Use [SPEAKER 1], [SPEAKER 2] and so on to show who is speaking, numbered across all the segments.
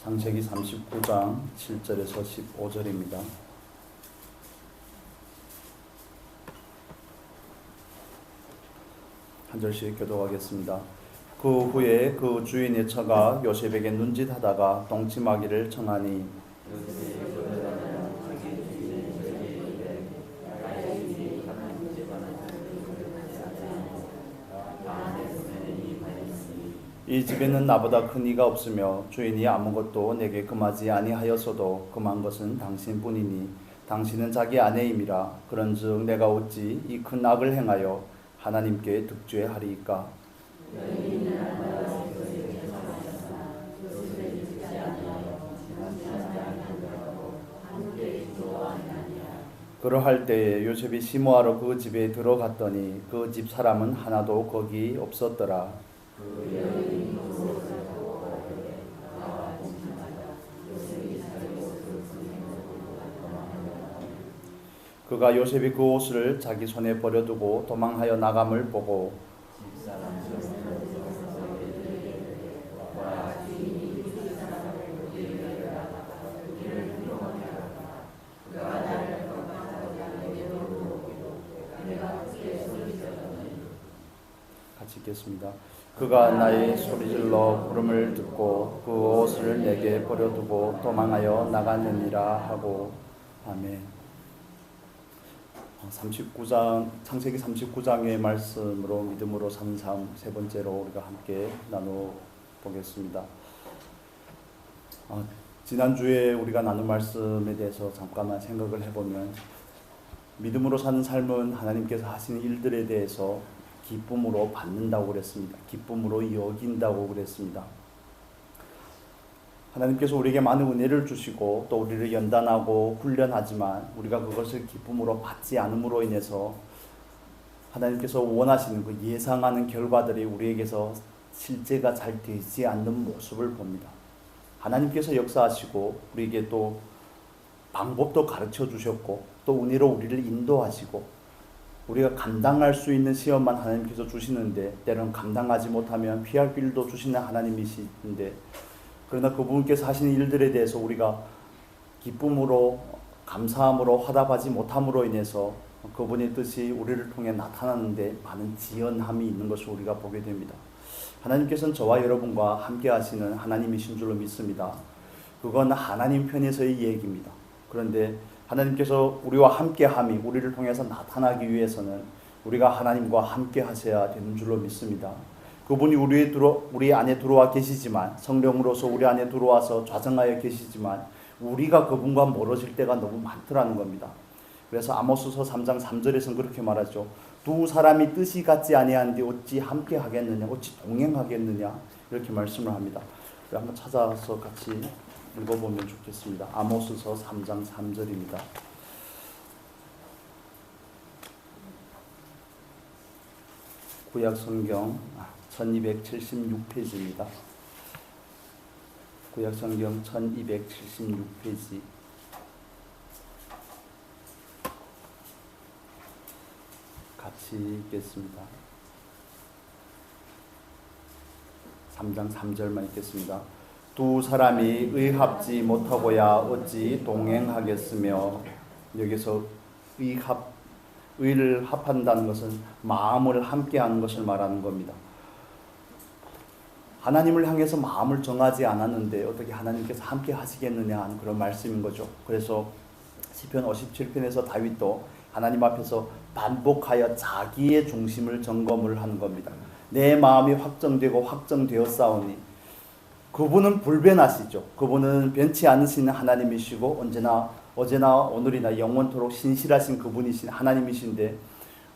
[SPEAKER 1] 창세기 39장 7절에서 15절입니다. 한 절씩 교독하겠습니다. 그 후에 그 주인의 처가 요셉에게 눈짓하다가 똥침하기를 청하니 이 집에는 나보다 큰 이가 없으며 주인이 아무것도 내게 금하지 아니하였어도 금한 것은 당신뿐이니 당신은 자기 아내임이라. 그런즉 내가 어찌 이 큰 악을 행하여 하나님께 득죄하리이까. 그러할 때에 요셉이 시모하러 그 집에 들어갔더니 그 집 사람은 하나도 거기 없었더라. 그가 요셉이 그 옷을 자기 손에 버려두고 도망하여 나감을 보고 같이 읽겠습니다. 그가 나의 소리질러 부름을 듣고 그 옷을 내게 버려두고 도망하여 나가느니라 하고. 아멘. 39장 창세기 39장의 말씀으로 믿음으로 사는 삶 세 번째로 우리가 함께 나눠 보겠습니다. 지난주에 우리가 나눈 말씀에 대해서 잠깐만 생각을 해보면, 믿음으로 사는 삶은 하나님께서 하시는 일들에 대해서 기쁨으로 받는다고 그랬습니다. 기쁨으로 여긴다고 그랬습니다. 하나님께서 우리에게 많은 은혜를 주시고 또 우리를 연단하고 훈련하지만 우리가 그것을 기쁨으로 받지 않음으로 인해서 하나님께서 원하시는 그 예상하는 결과들이 우리에게서 실제가 잘 되지 않는 모습을 봅니다. 하나님께서 역사하시고 우리에게 또 방법도 가르쳐 주셨고 또 은혜로 우리를 인도하시고 우리가 감당할 수 있는 시험만 하나님께서 주시는데 때로는 감당하지 못하면 피할 길도 주시는 하나님이신데, 그러나 그분께서 하시는 일들에 대해서 우리가 기쁨으로 감사함으로 화답하지 못함으로 인해서 그분의 뜻이 우리를 통해 나타나는데 많은 지연함이 있는 것을 우리가 보게 됩니다. 하나님께서는 저와 여러분과 함께 하시는 하나님이신 줄로 믿습니다. 그건 하나님 편에서의 얘기입니다. 그런데 하나님께서 우리와 함께함이 우리를 통해서 나타나기 위해서는 우리가 하나님과 함께 하셔야 되는 줄로 믿습니다. 그분이 우리 안에 들어와 계시지만, 성령으로서 우리 안에 들어와서 좌정하여 계시지만 우리가 그분과 멀어질 때가 너무 많더라는 겁니다. 그래서 아모스서 3장 3절에서는 그렇게 말하죠. 두 사람이 뜻이 같지 아니한데 어찌 함께 하겠느냐, 어찌 동행하겠느냐, 이렇게 말씀을 합니다. 한번 찾아서 같이 읽어보면 좋겠습니다. 아모스서 3장 3절입니다. 구약 성경 1276페이지입니다. 구약 성경 1276페이지. 같이 읽겠습니다. 3장 3절만 읽겠습니다. 두 사람이 의합지 못하고야 어찌 동행하겠으며. 여기서 의를 합한다는 것은 마음을 함께하는 것을 말하는 겁니다. 하나님을 향해서 마음을 정하지 않았는데 어떻게 하나님께서 함께 하시겠느냐 하는 그런 말씀인 거죠. 그래서 시편 57편에서 다윗도 하나님 앞에서 반복하여 자기의 중심을 점검을 하는 겁니다. 내 마음이 확정되고 확정되었사오니. 그분은 불변하시죠. 그분은 변치 않으시는 하나님이시고 언제나 어제나 오늘이나 영원토록 신실하신 그분이신 하나님이신데,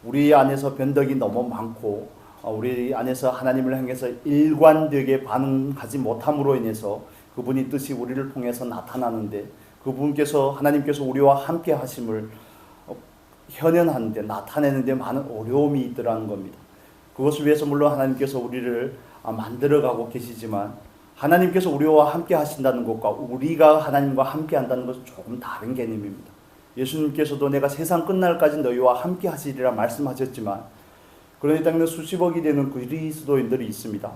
[SPEAKER 1] 우리 안에서 변덕이 너무 많고 우리 안에서 하나님을 향해서 일관되게 반응하지 못함으로 인해서 그분의 뜻이 우리를 통해서 나타나는데, 그분께서 하나님께서 우리와 함께 하심을 현현하는데 나타내는데 많은 어려움이 있더라는 겁니다. 그것을 위해서 물론 하나님께서 우리를 만들어가고 계시지만, 하나님께서 우리와 함께 하신다는 것과 우리가 하나님과 함께 한다는 것은 조금 다른 개념입니다. 예수님께서도 내가 세상 끝날까지 너희와 함께 하시리라 말씀하셨지만 그런 이 땅에 수십억이 되는 그리스도인들이 있습니다.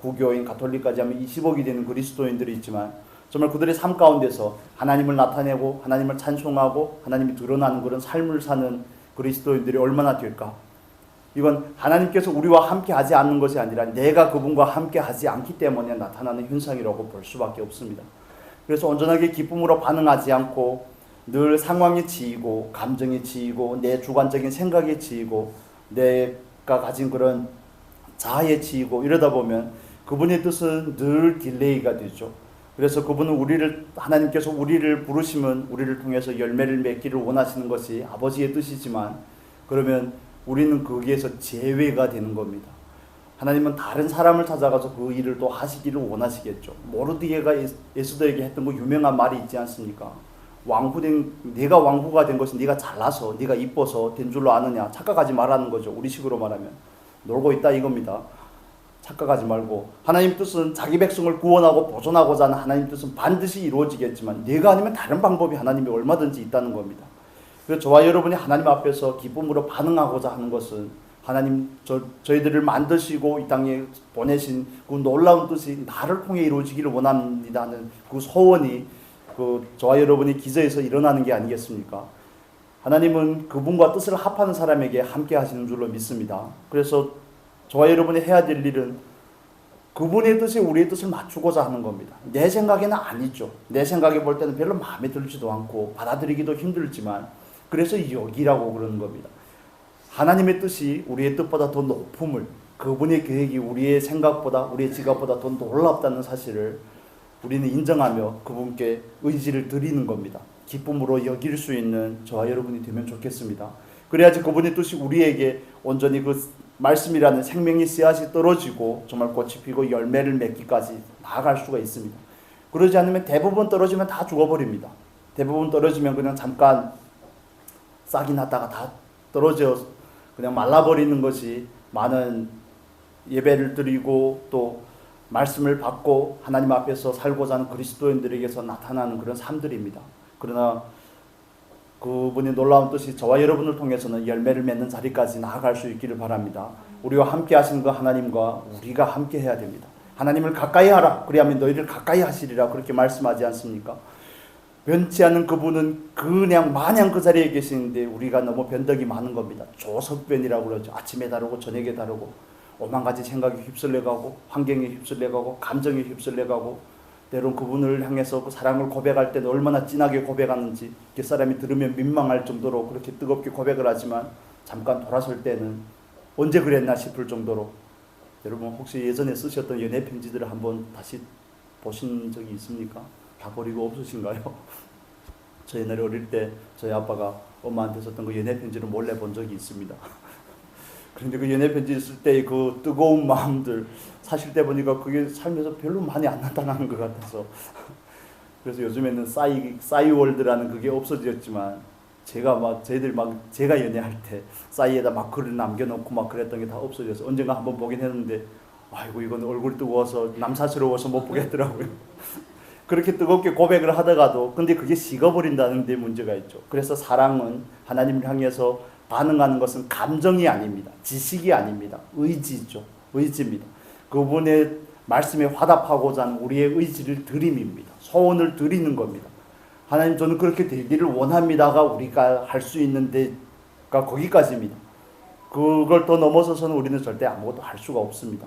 [SPEAKER 1] 구교인 가톨릭까지 하면 20억이 되는 그리스도인들이 있지만 정말 그들의 삶 가운데서 하나님을 나타내고 하나님을 찬송하고 하나님이 드러나는 그런 삶을 사는 그리스도인들이 얼마나 될까? 이건 하나님께서 우리와 함께 하지 않는 것이 아니라 내가 그분과 함께 하지 않기 때문에 나타나는 현상이라고 볼 수밖에 없습니다. 그래서 온전하게 기쁨으로 반응하지 않고 늘 상황에 치이고 감정에 치이고 내 주관적인 생각에 치이고 내가 가진 그런 자아에 치이고 이러다 보면 그분의 뜻은 늘 딜레이가 되죠. 그래서 그분은 하나님께서 우리를 부르시면 우리를 통해서 열매를 맺기를 원하시는 것이 아버지의 뜻이지만 그러면 우리는 거기에서 제외가 되는 겁니다. 하나님은 다른 사람을 찾아가서 그 일을 또 하시기를 원하시겠죠. 모르드게가 에스더에게 했던 그 유명한 말이 있지 않습니까? 네가 왕후가 된 것은 네가 잘나서 네가 이뻐서 된 줄로 아느냐. 착각하지 말라는 거죠. 우리식으로 말하면 놀고 있다 이겁니다. 착각하지 말고 하나님 뜻은 자기 백성을 구원하고 보존하고자 하는 하나님 뜻은 반드시 이루어지겠지만 네가 아니면 다른 방법이 하나님이 얼마든지 있다는 겁니다. 그래서 저와 여러분이 하나님 앞에서 기쁨으로 반응하고자 하는 것은 하나님 저희들을 만드시고 이 땅에 보내신 그 놀라운 뜻이 나를 통해 이루어지기를 원합니다 하는 그 소원이 저와 여러분이 기저에서 일어나는 게 아니겠습니까? 하나님은 그분과 뜻을 합하는 사람에게 함께 하시는 줄로 믿습니다. 그래서 저와 여러분이 해야 될 일은 그분의 뜻이 우리의 뜻을 맞추고자 하는 겁니다. 내 생각에는 아니죠. 내 생각에 볼 때는 별로 마음에 들지도 않고 받아들이기도 힘들지만 그래서 여기라고 그러는 겁니다. 하나님의 뜻이 우리의 뜻보다 더 높음을, 그분의 계획이 우리의 생각보다 우리의 지각보다 더 놀랍다는 사실을 우리는 인정하며 그분께 의지를 드리는 겁니다. 기쁨으로 여길 수 있는 저와 여러분이 되면 좋겠습니다. 그래야지 그분의 뜻이 우리에게 온전히 그 말씀이라는 생명의 씨앗이 떨어지고 정말 꽃이 피고 열매를 맺기까지 나아갈 수가 있습니다. 그러지 않으면 대부분 떨어지면 다 죽어버립니다. 대부분 떨어지면 그냥 잠깐 싹이 났다가 다 떨어져 그냥 말라버리는 것이 많은 예배를 드리고 또 말씀을 받고 하나님 앞에서 살고자 하는 그리스도인들에게서 나타나는 그런 삶들입니다. 그러나 그분의 놀라운 뜻이 저와 여러분을 통해서는 열매를 맺는 자리까지 나아갈 수 있기를 바랍니다. 우리와 함께 하시는 그 하나님과 우리가 함께 해야 됩니다. 하나님을 가까이 하라. 그리하면 너희를 가까이 하시리라. 그렇게 말씀하지 않습니까? 변치 않는 그분은 그냥 마냥 그 자리에 계시는데 우리가 너무 변덕이 많은 겁니다. 조석변이라고 그러죠. 아침에 다르고 저녁에 다르고 오만 가지 생각에 휩쓸려가고 환경에 휩쓸려가고 감정에 휩쓸려가고 때론 그분을 향해서 그 사랑을 고백할 때는 얼마나 진하게 고백하는지 뒷사람이 들으면 민망할 정도로 그렇게 뜨겁게 고백을 하지만 잠깐 돌아설 때는 언제 그랬나 싶을 정도로 여러분 혹시 예전에 쓰셨던 연애 편지들을 한번 다시 보신 적이 있습니까? 다 버리고 없으신가요? 저 옛날에 어릴 때 저희 아빠가 엄마한테 썼던 그 연애 편지를 몰래 본 적이 있습니다. 그런데 그 연애 편지 있을 때 그 뜨거운 마음들 사실 때 보니까 그게 삶에서 별로 많이 안 나타나는 것 같아서 그래서 요즘에는 싸이월드라는 그게 없어졌지만 제가 연애할 때 싸이에다 막 글을 남겨놓고 막 그랬던 게 다 없어져서 언젠가 한번 보긴 했는데 아이고 이건 얼굴 뜨거워서 남사스러워서 못 보겠더라고요. 그렇게 뜨겁게 고백을 하다가도 근데 그게 식어버린다는 데 문제가 있죠. 그래서 사랑은 하나님을 향해서 반응하는 것은 감정이 아닙니다. 지식이 아닙니다. 의지죠. 의지입니다. 그분의 말씀에 화답하고자 하는 우리의 의지를 드림입니다. 소원을 드리는 겁니다. 하나님 저는 그렇게 되기를 원합니다가 우리가 할 수 있는 데가 거기까지입니다. 그걸 더 넘어서서는 우리는 절대 아무것도 할 수가 없습니다.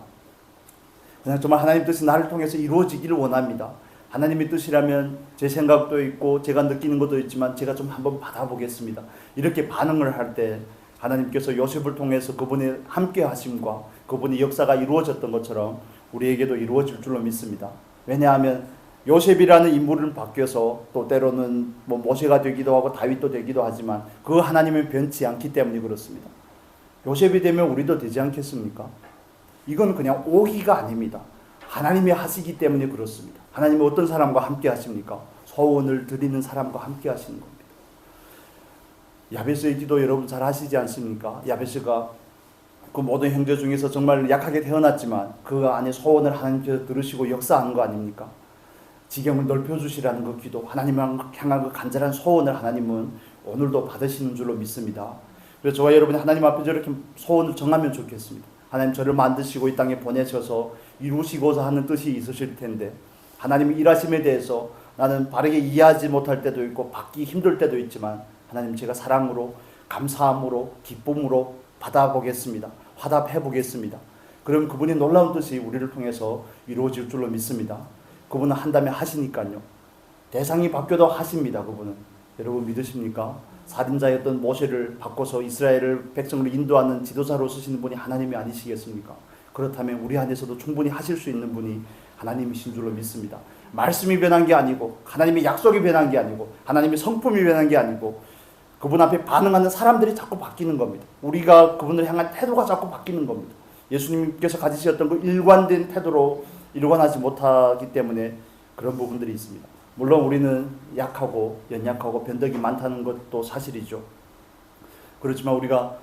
[SPEAKER 1] 그냥 정말 하나님 뜻이 나를 통해서 이루어지기를 원합니다. 하나님의 뜻이라면 제 생각도 있고 제가 느끼는 것도 있지만 제가 좀 한번 받아보겠습니다. 이렇게 반응을 할 때 하나님께서 요셉을 통해서 그분의 함께 하심과 그분의 역사가 이루어졌던 것처럼 우리에게도 이루어질 줄로 믿습니다. 왜냐하면 요셉이라는 인물은 바뀌어서 또 때로는 모세가 되기도 하고 다윗도 되기도 하지만 그 하나님은 변치 않기 때문에 그렇습니다. 요셉이 되면 우리도 되지 않겠습니까? 이건 그냥 오기가 아닙니다. 하나님이 하시기 때문에 그렇습니다. 하나님은 어떤 사람과 함께 하십니까? 소원을 드리는 사람과 함께 하시는 겁니다. 야베스의 기도 여러분 잘 아시지 않습니까? 야베스가 그 모든 형제 중에서 정말 약하게 태어났지만 그 안에 소원을 하나님께서 들으시고 역사하는 거 아닙니까? 지경을 넓혀주시라는 그 기도, 하나님을 향한 그 간절한 소원을 하나님은 오늘도 받으시는 줄로 믿습니다. 그래서 저와 여러분이 하나님 앞에 저렇게 소원을 정하면 좋겠습니다. 하나님, 저를 만드시고 이 땅에 보내셔서 이루시고자 하는 뜻이 있으실 텐데, 하나님의 일하심에 대해서 나는 바르게 이해하지 못할 때도 있고 받기 힘들 때도 있지만, 하나님, 제가 사랑으로, 감사함으로, 기쁨으로 받아보겠습니다. 화답해 보겠습니다. 그럼 그분이 놀라운 뜻이 우리를 통해서 이루어질 줄로 믿습니다. 그분은 한다면 하시니까요. 대상이 바뀌어도 하십니다. 그분은. 여러분 믿으십니까? 살인자였던 모세를 바꿔서 이스라엘을 백성을 인도하는 지도자로 쓰시는 분이 하나님이 아니시겠습니까? 그렇다면 우리 안에서도 충분히 하실 수 있는 분이 하나님이신 줄로 믿습니다. 말씀이 변한 게 아니고, 하나님의 약속이 변한 게 아니고, 하나님의 성품이 변한 게 아니고, 그분 앞에 반응하는 사람들이 자꾸 바뀌는 겁니다. 우리가 그분을 향한 태도가 자꾸 바뀌는 겁니다. 예수님께서 가지셨던 그 일관된 태도로 일관하지 못하기 때문에 그런 부분들이 있습니다. 물론 우리는 약하고 연약하고 변덕이 많다는 것도 사실이죠. 그렇지만 우리가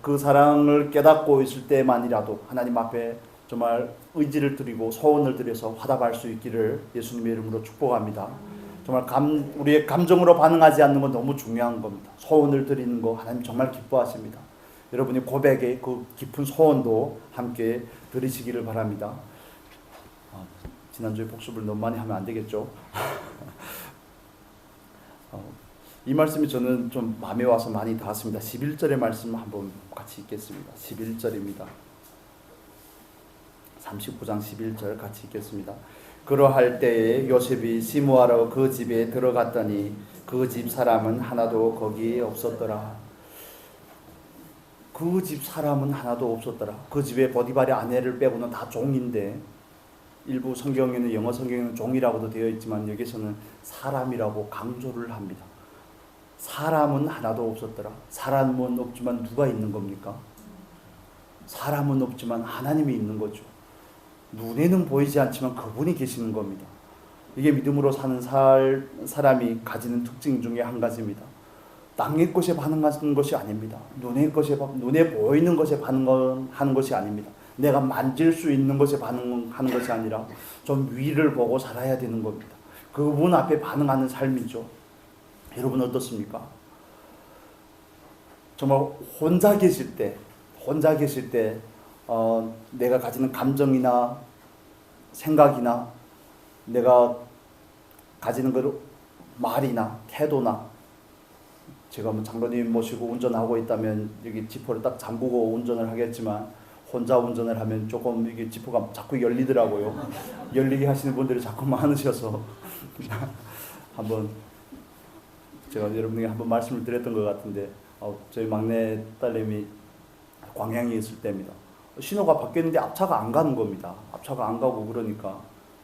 [SPEAKER 1] 그 사랑을 깨닫고 있을 때만이라도 하나님 앞에 정말 의지를 드리고 소원을 드려서 화답할 수 있기를 예수님의 이름으로 축복합니다. 정말 우리의 감정으로 반응하지 않는 건 너무 중요한 겁니다. 소원을 드리는 거 하나님 정말 기뻐하십니다. 여러분이 고백의 그 깊은 소원도 함께 드리시기를 바랍니다. 지난주에 복습을 너무 많이 하면 안 되겠죠? 이 말씀이 저는 좀 마음에 와서 많이 닿았습니다. 11절의 말씀 한번 같이 읽겠습니다. 11절입니다. 39장 11절 같이 읽겠습니다. 그러할 때에 요셉이 시무하러 그 집에 들어갔더니 그 집 사람은 하나도 거기에 없었더라. 그 집 사람은 하나도 없었더라. 그 집에 보디발의 아내를 빼고는 다 종인데, 일부 성경에는, 영어 성경에는 종이라고도 되어 있지만 여기서는 사람이라고 강조를 합니다. 사람은 하나도 없었더라. 사람은 없지만 누가 있는 겁니까? 사람은 없지만 하나님이 있는 거죠. 눈에는 보이지 않지만 그분이 계시는 겁니다. 이게 믿음으로 사는 사람이 가지는 특징 중에 한 가지입니다. 땅의 것에 반응하는 것이 아닙니다. 눈에 보이는 것에 반응하는 것이 아닙니다. 내가 만질 수 있는 것에 반응하는 것이 아니라 좀 위를 보고 살아야 되는 겁니다. 그분 앞에 반응하는 삶이죠. 여러분 어떻습니까? 정말 혼자 계실 때 내가 가지는 감정이나 생각이나 내가 가지는 그 말이나 태도나, 제가 장로님 모시고 운전하고 있다면 여기 지퍼를 딱 잠그고 운전을 하겠지만, 혼자 운전을 하면 조금 이게 지퍼가 자꾸 열리더라고요. 열리게 하시는 분들이 자꾸 많으셔서 한번 제가 여러분에게 한번 말씀을 드렸던 것 같은데, 저희 막내 딸내미 광양에 있을 때입니다. 신호가 바뀌었는데 앞차가 안 가는 겁니다. 앞차가 안 가고, 그러니까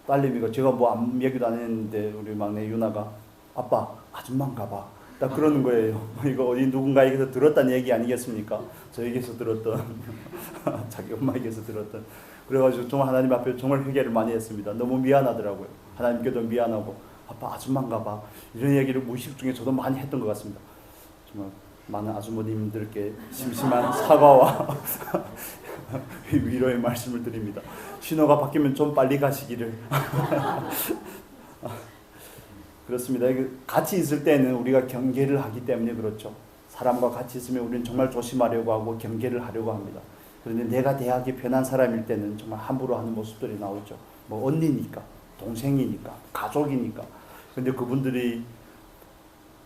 [SPEAKER 1] 딸내미가, 제가 뭐 아무 얘기도 안 했는데 우리 막내 유나가, 아빠 아줌만 가봐, 딱 그러는 거예요. 이거 어디 누군가에게서 들었다는 얘기 아니겠습니까? 저에게서 들었던 자기 엄마에게서 들었던. 그래가지고 정말 하나님 앞에 정말 회개를 많이 했습니다. 너무 미안하더라고요. 하나님께도 미안하고, 아빠 아줌만 가봐, 이런 얘기를 무의식 중에 저도 많이 했던 것 같습니다. 정말 많은 아주머님들께 심심한 사과와 위로의 말씀을 드립니다. 신호가 바뀌면 좀 빨리 가시기를. 그렇습니다. 같이 있을 때는 우리가 경계를 하기 때문에 그렇죠. 사람과 같이 있으면 우리는 정말 조심하려고 하고 경계를 하려고 합니다. 그런데 내가 대하기 편한 사람일 때는 정말 함부로 하는 모습들이 나오죠. 뭐 언니니까, 동생이니까, 가족이니까. 그런데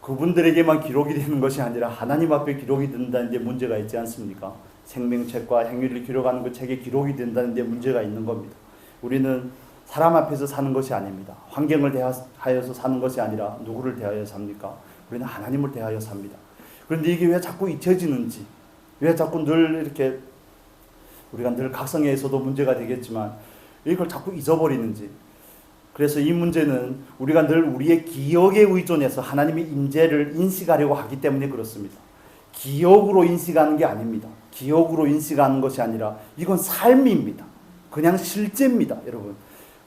[SPEAKER 1] 그분들에게만 기록이 되는 것이 아니라 하나님 앞에 기록이 된다는 데 문제가 있지 않습니까? 생명책과 행위를 기록하는 그 책에 기록이 된다는 데 문제가 있는 겁니다. 우리는 사람 앞에서 사는 것이 아닙니다. 환경을 대하여서 사는 것이 아니라 누구를 대하여 삽니까? 우리는 하나님을 대하여 삽니다. 그런데 이게 왜 자꾸 잊혀지는지, 왜 자꾸 늘 이렇게, 우리가 늘 각성에서도 문제가 되겠지만 이걸 자꾸 잊어버리는지. 그래서 이 문제는 우리가 늘 우리의 기억에 의존해서 하나님의 임재를 인식하려고 하기 때문에 그렇습니다. 기억으로 인식하는 게 아닙니다. 기억으로 인식하는 것이 아니라 이건 삶입니다. 그냥 실제입니다, 여러분.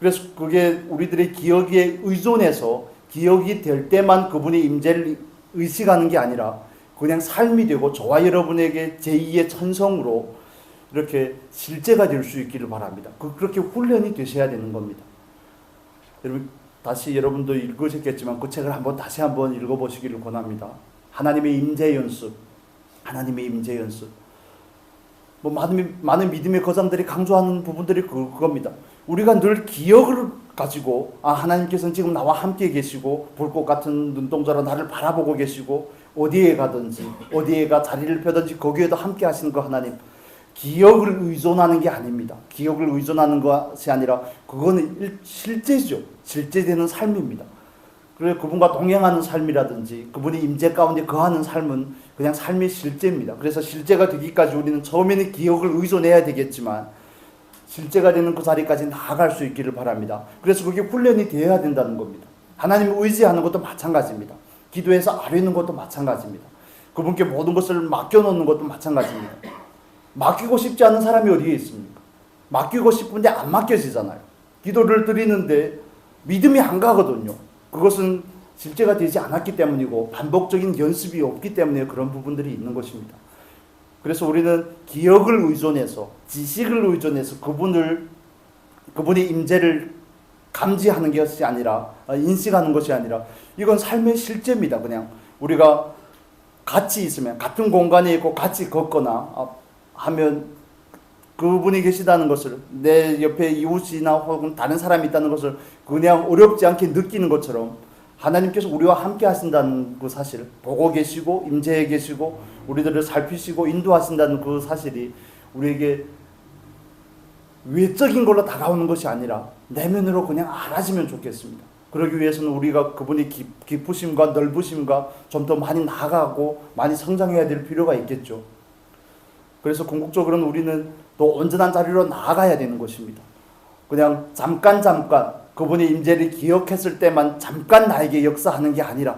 [SPEAKER 1] 그래서 그게 우리들의 기억에 의존해서 기억이 될 때만 그분의 임재를 의식하는 게 아니라 그냥 삶이 되고 저와 여러분에게 제2의 천성으로 이렇게 실제가 될 수 있기를 바랍니다. 그렇게 훈련이 되셔야 되는 겁니다. 여러분, 다시 여러분도 읽으셨겠지만 그 책을 다시 한번 읽어보시기를 권합니다. 하나님의 임재 연습, 하나님의 임재 연습. 많은 믿음의 거장들이 강조하는 부분들이 그겁니다. 우리가 늘 기억을 가지고 하나님께서는 지금 나와 함께 계시고 불꽃 같은 눈동자로 나를 바라보고 계시고 어디에 가든지 어디에가 자리를 펴든지 거기에도 함께 하시는 그 하나님. 기억을 의존하는 게 아닙니다. 기억을 의존하는 것이 아니라 그거는 실제죠. 실제되는 삶입니다. 그래서 그분과 동행하는 삶이라든지 그분이 임재 가운데 거하는 삶은 그냥 삶의 실제입니다. 그래서 실제가 되기까지 우리는 처음에는 기억을 의존해야 되겠지만 실제가 되는 그 자리까지 나아갈 수 있기를 바랍니다. 그래서 그게 훈련이 되어야 된다는 겁니다. 하나님을 의지하는 것도 마찬가지입니다. 기도해서 아뢰는 것도 마찬가지입니다. 그분께 모든 것을 맡겨놓는 것도 마찬가지입니다. 맡기고 싶지 않은 사람이 어디에 있습니까? 맡기고 싶은데 안 맡겨지잖아요. 기도를 드리는데 믿음이 안 가거든요. 그것은 실제가 되지 않았기 때문이고 반복적인 연습이 없기 때문에 그런 부분들이 있는 것입니다. 그래서 우리는 기억을 의존해서 지식을 의존해서 그분의 임재를 감지하는 것이 아니라 인식하는 것이 아니라 이건 삶의 실제입니다. 그냥 우리가 같이 있으면 같은 공간에 있고 같이 걷거나 하면 그분이 계시다는 것을 내 옆에 이웃이나 혹은 다른 사람이 있다는 것을 그냥 어렵지 않게 느끼는 것처럼 하나님께서 우리와 함께 하신다는 그 사실, 보고 계시고 임재해 계시고 우리들을 살피시고 인도하신다는 그 사실이 우리에게 외적인 걸로 다가오는 것이 아니라 내면으로 그냥 알아지면 좋겠습니다. 그러기 위해서는 우리가 그분의 깊으심과 넓으심과 좀 더 많이 나아가고 많이 성장해야 될 필요가 있겠죠. 그래서 궁극적으로는 우리는 또 온전한 자리로 나아가야 되는 것입니다. 그냥 잠깐 그분의 임재를 기억했을 때만 잠깐 나에게 역사하는 게 아니라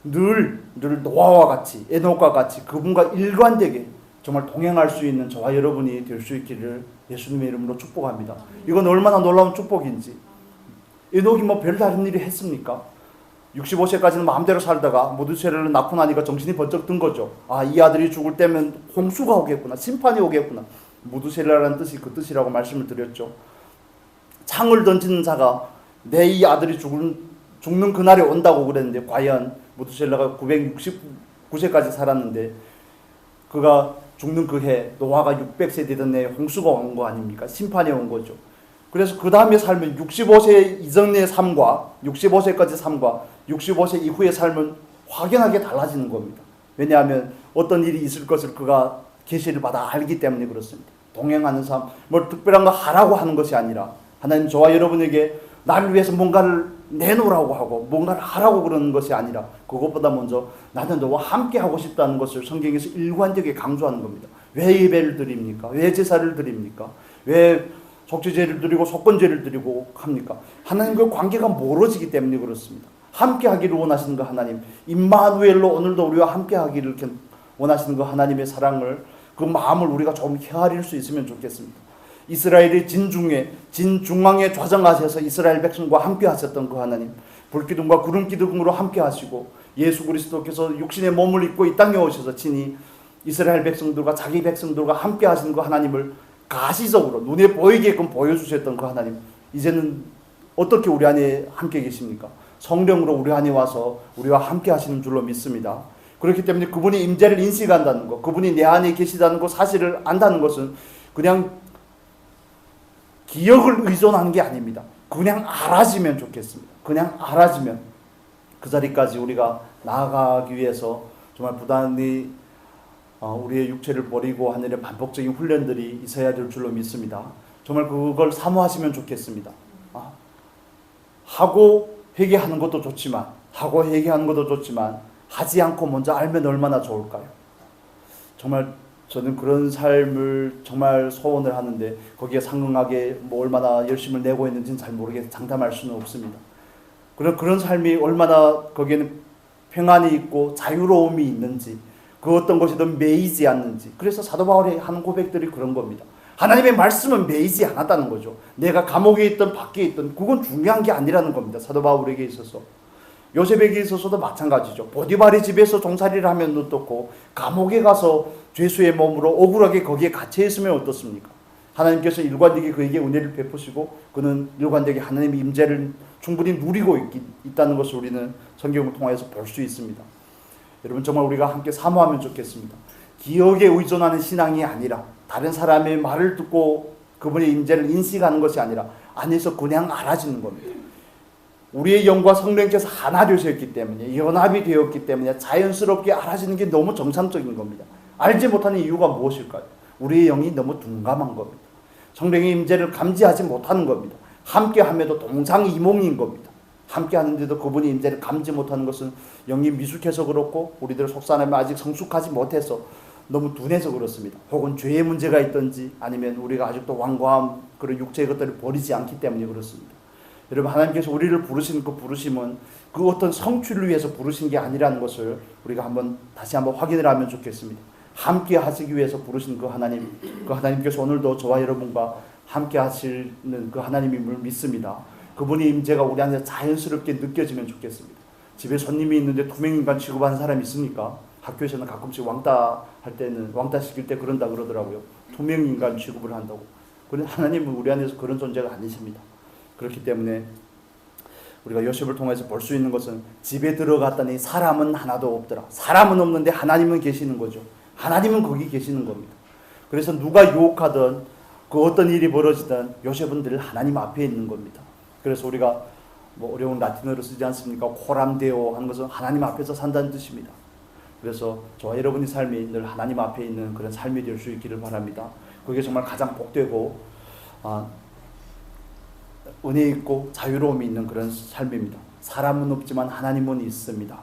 [SPEAKER 1] 늘 노아와 같이 에녹과 같이 그분과 일관되게 정말 동행할 수 있는 저와 여러분이 될 수 있기를 예수님의 이름으로 축복합니다. 이건 얼마나 놀라운 축복인지. 에녹이 별다른 일이 했습니까? 65세까지는 마음대로 살다가 모두세를 낳고 나니까 정신이 번쩍 든 거죠. 이 아들이 죽을 때면 홍수가 오겠구나, 심판이 오겠구나. 모두셀라라는 뜻이 그 뜻이라고 말씀을 드렸죠. 창을 던지는 자가 내 이 아들이 죽는 그날이 온다고 그랬는데 과연 모두셀라가 969세까지 살았는데 그가 죽는 그 해 노아가 600세 되던 해 홍수가 온 거 아닙니까? 심판이 온 거죠. 그래서 그 다음에 삶은 65세 이전의 삶과 65세까지 삶과 65세 이후의 삶은 확연하게 달라지는 겁니다. 왜냐하면 어떤 일이 있을 것을 그가 계시를 받아 알기 때문에 그렇습니다. 동행하는 삶, 특별한 거 하라고 하는 것이 아니라 하나님 저와 여러분에게 나를 위해서 뭔가를 내놓으라고 하고 뭔가를 하라고 그러는 것이 아니라 그것보다 먼저 나는 너와 함께 하고 싶다는 것을 성경에서 일관되게 강조하는 겁니다. 왜 예배를 드립니까? 왜 제사를 드립니까? 왜 속죄제를 드리고 속건제를 드리고 합니까? 하나님과 관계가 멀어지기 때문에 그렇습니다. 함께 하기를 원하시는 그 하나님, 임마누엘로 오늘도 우리와 함께 하기를 원하시는 그 하나님의 사랑을, 그 마음을 우리가 조금 헤아릴 수 있으면 좋겠습니다. 이스라엘의 진중앙에 좌정하셔서 이스라엘 백성과 함께 하셨던 그 하나님, 불기둥과 구름기둥으로 함께 하시고 예수 그리스도께서 육신의 몸을 입고 이 땅에 오셔서 친히 이스라엘 백성들과 자기 백성들과 함께 하시는 그 하나님을 가시적으로 눈에 보이게끔 보여주셨던 그 하나님, 이제는 어떻게 우리 안에 함께 계십니까? 성령으로 우리 안에 와서 우리와 함께 하시는 줄로 믿습니다. 그렇기 때문에 그분이 임재를 인식한다는 것, 그분이 내 안에 계시다는 것 사실을 안다는 것은 그냥 기억을 의존하는 게 아닙니다. 그냥 알아지면 좋겠습니다. 그냥 알아지면 그 자리까지 우리가 나아가기 위해서 정말 부단히 우리의 육체를 버리고 하늘의 반복적인 훈련들이 있어야 될 줄로 믿습니다. 정말 그걸 사모하시면 좋겠습니다. 하고 회개하는 것도 좋지만 하지 않고 먼저 알면 얼마나 좋을까요? 정말 저는 그런 삶을 정말 소원을 하는데 거기에 상응하게 얼마나 열심을 내고 있는지는 잘 모르겠어요. 장담할 수는 없습니다. 그런 삶이 얼마나 거기에는 평안이 있고 자유로움이 있는지, 그 어떤 것이든 매이지 않는지. 그래서 사도 바울이 하는 고백들이 그런 겁니다. 하나님의 말씀은 매이지 않았다는 거죠. 내가 감옥에 있든 밖에 있든 그건 중요한 게 아니라는 겁니다. 사도 바울에게 있어서. 요셉에게 있어서도 마찬가지죠. 보디발의 집에서 종살이를 하면 어떻고 감옥에 가서 죄수의 몸으로 억울하게 거기에 갇혀 있으면 어떻습니까? 하나님께서 일관되게 그에게 은혜를 베푸시고 그는 일관되게 하나님의 임재를 충분히 누리고 있다는 것을 우리는 성경을 통해서 볼 수 있습니다. 여러분 정말 우리가 함께 사모하면 좋겠습니다. 기억에 의존하는 신앙이 아니라, 다른 사람의 말을 듣고 그분의 임재를 인식하는 것이 아니라 안에서 그냥 알아지는 겁니다. 우리의 영과 성령께서 하나 되셨기 때문에, 연합이 되었기 때문에 자연스럽게 알아지는 게 너무 정상적인 겁니다. 알지 못하는 이유가 무엇일까요? 우리의 영이 너무 둔감한 겁니다. 성령의 임재를 감지하지 못하는 겁니다. 함께함에도 동상이몽인 겁니다. 함께하는데도 그분의 임재를 감지 못하는 것은 영이 미숙해서 그렇고, 우리들 속사람이 아직 성숙하지 못해서 너무 둔해서 그렇습니다. 혹은 죄의 문제가 있든지, 아니면 우리가 아직도 완고함, 그런 육체의 것들을 버리지 않기 때문에 그렇습니다. 여러분, 하나님께서 우리를 부르신 그 부르심은 그 어떤 성취를 위해서 부르신 게 아니라는 것을 우리가 다시 한번 확인을 하면 좋겠습니다. 함께 하시기 위해서 부르신 그 하나님께서 오늘도 저와 여러분과 함께 하시는 그 하나님임을 믿습니다. 그분의 임재가 우리 안에서 자연스럽게 느껴지면 좋겠습니다. 집에 손님이 있는데 투명인간 취급하는 사람이 있습니까? 학교에서는 가끔씩 왕따 시킬 때 그런다 그러더라고요. 투명인간 취급을 한다고. 그런데 하나님은 우리 안에서 그런 존재가 아니십니다. 그렇기 때문에 우리가 요셉을 통해서 볼 수 있는 것은, 집에 들어갔더니 사람은 하나도 없더라. 사람은 없는데 하나님은 계시는 거죠. 하나님은 거기 계시는 겁니다. 그래서 누가 유혹하든 그 어떤 일이 벌어지든 요셉은 늘 하나님 앞에 있는 겁니다. 그래서 우리가 어려운 라틴어로 쓰지 않습니까? 코람데오 하는 것은 하나님 앞에서 산다는 뜻입니다. 그래서 저와 여러분의 삶이 늘 하나님 앞에 있는 그런 삶이 될 수 있기를 바랍니다. 그게 정말 가장 복되고 은혜 있고 자유로움이 있는 그런 삶입니다. 사람은 없지만 하나님은 있습니다.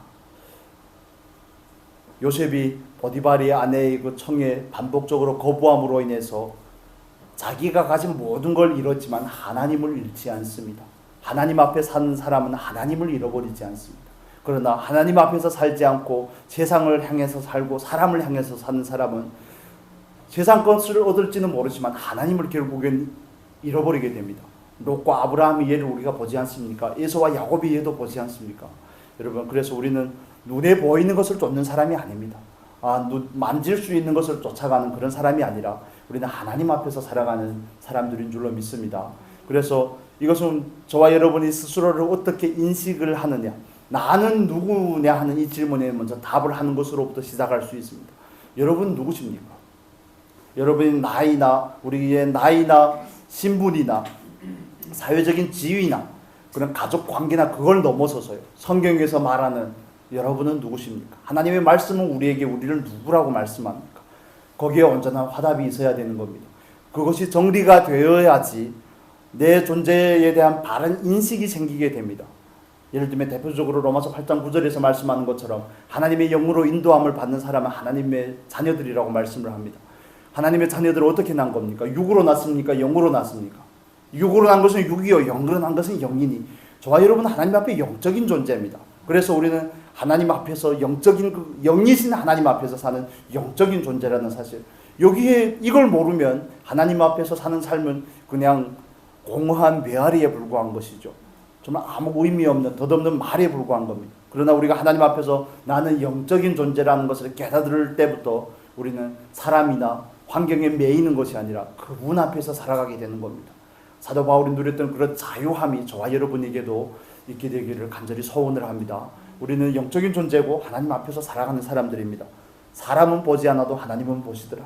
[SPEAKER 1] 요셉이 보디발의 아내의 그 청에 반복적으로 거부함으로 인해서 자기가 가진 모든 걸 잃었지만 하나님을 잃지 않습니다. 하나님 앞에 사는 사람은 하나님을 잃어버리지 않습니다. 그러나 하나님 앞에서 살지 않고 세상을 향해서 살고 사람을 향해서 사는 사람은 세상 것을 얻을지는 모르지만 하나님을 결국엔 잃어버리게 됩니다. 롯과 아브라함의 예를 우리가 보지 않습니까? 에서와 야곱의 예도 보지 않습니까? 여러분, 그래서 우리는 눈에 보이는 것을 쫓는 사람이 아닙니다. 만질 수 있는 것을 쫓아가는 그런 사람이 아니라 우리는 하나님 앞에서 살아가는 사람들인 줄로 믿습니다. 그래서 이것은 저와 여러분이 스스로를 어떻게 인식을 하느냐, 나는 누구냐 하는 이 질문에 먼저 답을 하는 것으로부터 시작할 수 있습니다. 여러분 누구십니까? 여러분의 우리의 나이나 신분이나 사회적인 지위나 그런 가족 관계나 그걸 넘어서서요, 성경에서 말하는 여러분은 누구십니까? 하나님의 말씀은 우리를 누구라고 말씀합니까? 거기에 온전한 화답이 있어야 되는 겁니다. 그것이 정리가 되어야지 내 존재에 대한 바른 인식이 생기게 됩니다. 예를 들면 대표적으로 로마서 8장 9절에서 말씀하는 것처럼 하나님의 영으로 인도함을 받는 사람은 하나님의 자녀들이라고 말씀을 합니다. 하나님의 자녀들은 어떻게 난 겁니까? 육으로 났습니까? 영으로 났습니까? 육으로 난 것은 육이요, 영으로 난 것은 영이니, 저와 여러분은 하나님 앞에 영적인 존재입니다. 그래서 우리는 하나님 앞에서 영이신 하나님 앞에서 사는 영적인 존재라는 사실, 여기에 이걸 모르면 하나님 앞에서 사는 삶은 그냥 공허한 메아리에 불과한 것이죠. 정말 아무 의미 없는 덧없는 말에 불과한 겁니다. 그러나 우리가 하나님 앞에서 나는 영적인 존재라는 것을 깨달을 때부터 우리는 사람이나 환경에 매이는 것이 아니라 그분 앞에서 살아가게 되는 겁니다. 사도 바울이 누렸던 그런 자유함이 저와 여러분에게도 있게 되기를 간절히 소원을 합니다. 우리는 영적인 존재고 하나님 앞에서 살아가는 사람들입니다. 사람은 보지 않아도 하나님은 보시더라.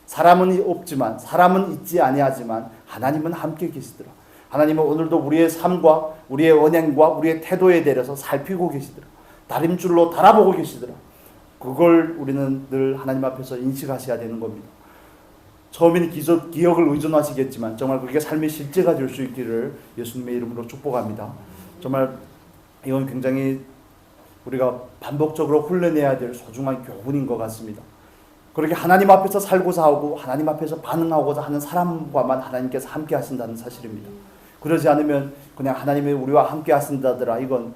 [SPEAKER 1] 사람은 없지만, 사람은 있지 아니하지만 하나님은 함께 계시더라. 하나님은 오늘도 우리의 삶과 우리의 언행과 우리의 태도에 대해서 살피고 계시더라. 다림줄로 달아보고 계시더라. 그걸 우리는 늘 하나님 앞에서 인식하셔야 되는 겁니다. 처음에는 기억을 의존하시겠지만 정말 그게 삶의 실제가 될 수 있기를 예수님의 이름으로 축복합니다. 정말 이건 굉장히 우리가 반복적으로 훈련해야 될 소중한 교훈인 것 같습니다. 그렇게 하나님 앞에서 살고자 하고 하나님 앞에서 반응하고자 하는 사람과만 하나님께서 함께 하신다는 사실입니다. 그러지 않으면 그냥 하나님이 우리와 함께 하신다더라, 이건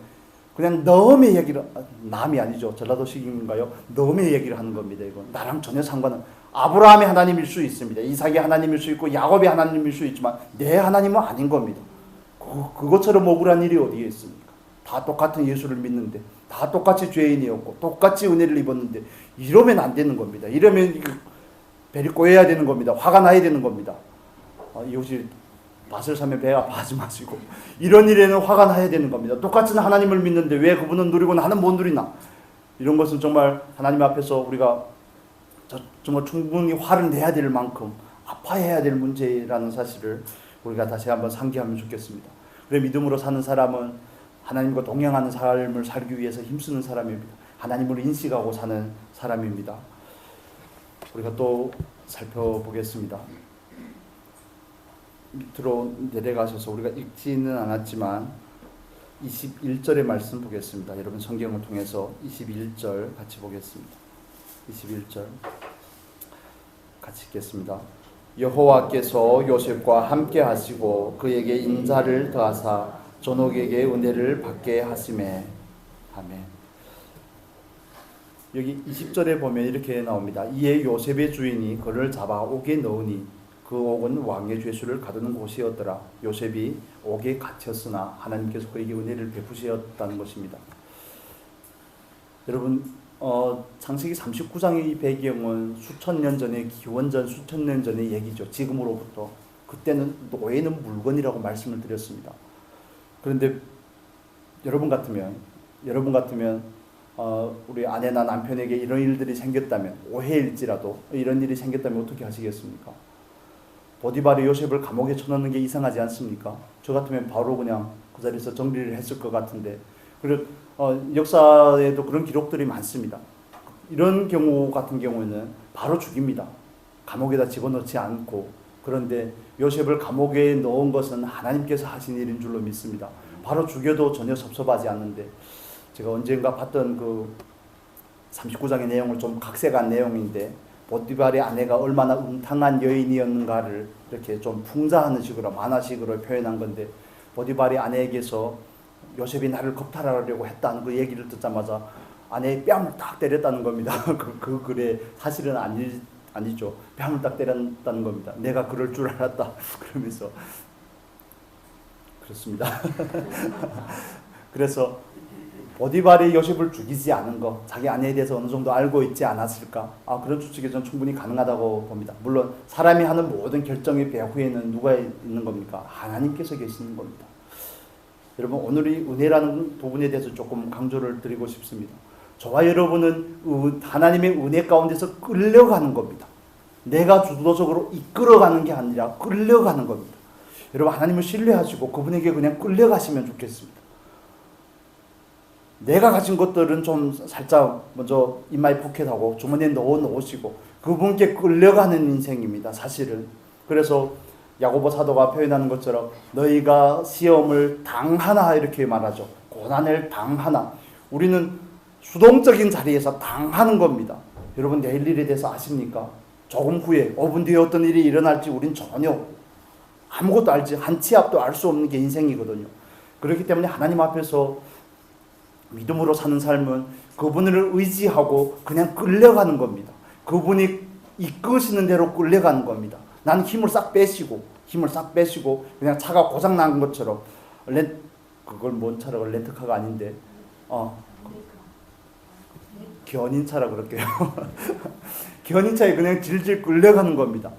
[SPEAKER 1] 그냥 너의 얘기를, 남이 아니죠, 전라도식인가요? 너의 얘기를 하는 겁니다. 이건 나랑 전혀 상관은, 아브라함의 하나님일 수 있습니다. 이삭의 하나님일 수 있고 야곱의 하나님일 수 있지만 내 하나님은 아닌 겁니다. 그것처럼 억울한 일이 어디에 있습니까? 다 똑같은 예수를 믿는데, 다 똑같이 죄인이었고 똑같이 은혜를 입었는데 이러면 안 되는 겁니다. 이러면 배를 꼬여야 되는 겁니다. 화가 나야 되는 겁니다. 이것이 밭을 사면 배가 아파하지 마시고, 이런 일에는 화가 나야 되는 겁니다. 똑같은 하나님을 믿는데 왜 그분은 누리고 나는 못 누리나? 이런 것은 정말 하나님 앞에서 우리가 정말 충분히 화를 내야 될 만큼 아파해야 될 문제라는 사실을 우리가 다시 한번 상기하면 좋겠습니다. 그래 믿음으로 사는 사람은 하나님과 동행하는 삶을 살기 위해서 힘쓰는 사람입니다. 하나님을 인식하고 사는 사람입니다. 우리가 또 살펴보겠습니다. 밑으로 내려가셔서 우리가 읽지는 않았지만 21절의 말씀 보겠습니다. 여러분 성경을 통해서 21절 같이 보겠습니다. 21절 같이 읽겠습니다. 여호와께서 요셉과 함께 하시고 그에게 인자를 더하사 전옥에게 은혜를 받게 하시매. 아멘. 여기 20절에 보면 이렇게 나옵니다. 이에 요셉의 주인이 그를 잡아 옥에 넣으니 그 옥은 왕의 죄수를 가두는 곳이었더라. 요셉이 옥에 갇혔으나 하나님께서 그에게 은혜를 베푸셨다는 것입니다. 여러분 창세기 39장의 배경은 수천 년 전에 기원전 수천 년 전의 얘기죠. 지금으로부터. 그때는 노예는 물건이라고 말씀을 드렸습니다. 그런데 여러분 같으면 우리 아내나 남편에게 이런 일들이 생겼다면, 오해일지라도 이런 일이 생겼다면 어떻게 하시겠습니까? 보디발이 요셉을 감옥에 쳐넣는 게 이상하지 않습니까? 저 같으면 바로 그냥 그 자리에서 정리를 했을 것 같은데, 그리고 역사에도 그런 기록들이 많습니다. 이런 경우 같은 경우에는 바로 죽입니다. 감옥에다 집어넣지 않고. 그런데 요셉을 감옥에 넣은 것은 하나님께서 하신 일인 줄로 믿습니다. 바로 죽여도 전혀 섭섭하지 않는데, 제가 언젠가 봤던 그 39장의 내용을 좀 각색한 내용인데, 보디발의 아내가 얼마나 음탕한 여인이었는가를 이렇게 좀 풍자하는 식으로, 만화식으로 표현한 건데, 보디발의 아내에게서 요셉이 나를 겁탈하려고 했다는 그 얘기를 듣자마자 아내의 뺨을 딱 때렸다는 겁니다. 그 글에 사실은 아니죠. 뺨을 딱 때렸다는 겁니다. 내가 그럴 줄 알았다. 그러면서 그렇습니다. 그래서 보디발이 요셉을 죽이지 않은 거, 자기 아내에 대해서 어느 정도 알고 있지 않았을까? 그런 추측이 전 충분히 가능하다고 봅니다. 물론 사람이 하는 모든 결정의 배후에는 누가 있는 겁니까? 하나님께서 계시는 겁니다. 여러분, 오늘 이 은혜라는 부분에 대해서 조금 강조를 드리고 싶습니다. 저와 여러분은 하나님의 은혜 가운데서 끌려가는 겁니다. 내가 주도적으로 이끌어가는 게 아니라 끌려가는 겁니다. 여러분, 하나님을 신뢰하시고 그분에게 그냥 끌려가시면 좋겠습니다. 내가 가진 것들은 좀 살짝 먼저 입마에 푸켓하고 주머니에 넣어 놓으시고 그분께 끌려가는 인생입니다. 사실은. 그래서 야고보 사도가 표현하는 것처럼 너희가 시험을 당하나 이렇게 말하죠. 고난을 당하나. 우리는 수동적인 자리에서 당하는 겁니다. 여러분, 내일 일에 대해서 아십니까? 조금 후에 5분 뒤에 어떤 일이 일어날지 우린 전혀 아무것도 알지 한 치 앞도 알 수 없는 게 인생이거든요. 그렇기 때문에 하나님 앞에서 믿음으로 사는 삶은 그분을 의지하고 그냥 끌려가는 겁니다. 그분이 이끄시는 대로 끌려가는 겁니다. 나는 힘을 싹 빼시고 그냥 차가 고장 난 것처럼 그걸 뭔 차라고 렌트카가 아닌데 견인차라 그럴게요. 견인차에 그냥 질질 끌려가는 겁니다.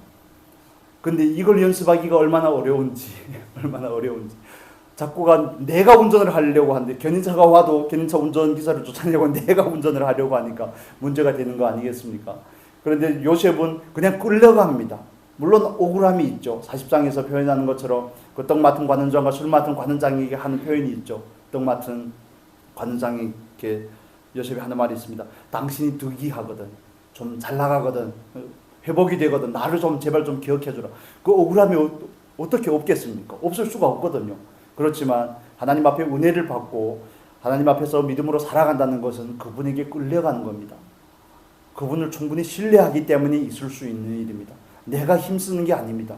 [SPEAKER 1] 근데 이걸 연습하기가 얼마나 어려운지 자꾸가 내가 운전을 하려고 하는데 견인차가 와도 견인차 운전기사를 쫓아내고 내가 운전을 하려고 하니까 문제가 되는 거 아니겠습니까? 그런데 요셉은 그냥 끌려갑니다. 물론 억울함이 있죠. 40장에서 표현하는 것처럼 그 떡 맡은 관원장과 술 맡은 관원장에게 하는 표현이 있죠. 떡 맡은 관원장에게 요셉이 하는 말이 있습니다. 당신이 득이하거든, 좀 잘 나가거든, 회복이 되거든, 나를 좀 제발 좀 기억해주라. 그 억울함이 어떻게 없겠습니까? 없을 수가 없거든요. 그렇지만 하나님 앞에 은혜를 받고 하나님 앞에서 믿음으로 살아간다는 것은 그분에게 끌려가는 겁니다. 그분을 충분히 신뢰하기 때문에 있을 수 있는 일입니다. 내가 힘쓰는 게 아닙니다.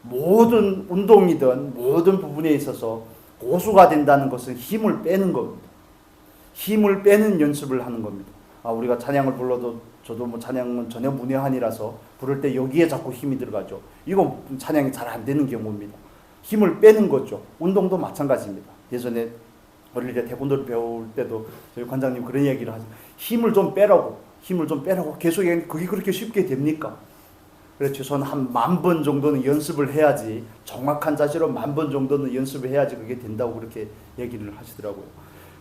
[SPEAKER 1] 모든 운동이든 모든 부분에 있어서 고수가 된다는 것은 힘을 빼는 겁니다. 힘을 빼는 연습을 하는 겁니다. 우리가 찬양을 불러도 저도 뭐 찬양은 전혀 문외한이라서 부를 때 여기에 자꾸 힘이 들어가죠. 이건 찬양이 잘 안 되는 경우입니다. 힘을 빼는 거죠. 운동도 마찬가지입니다. 예전에 어릴 때 태권도를 배울 때도 저희 관장님 그런 얘기를 하죠. 힘을 좀 빼라고 계속 그게 그렇게 쉽게 됩니까? 그래서 최소한 한 10,000번 정도는 연습을 해야지, 정확한 자세로 10,000번 정도는 연습을 해야지 그게 된다고 그렇게 얘기를 하시더라고요.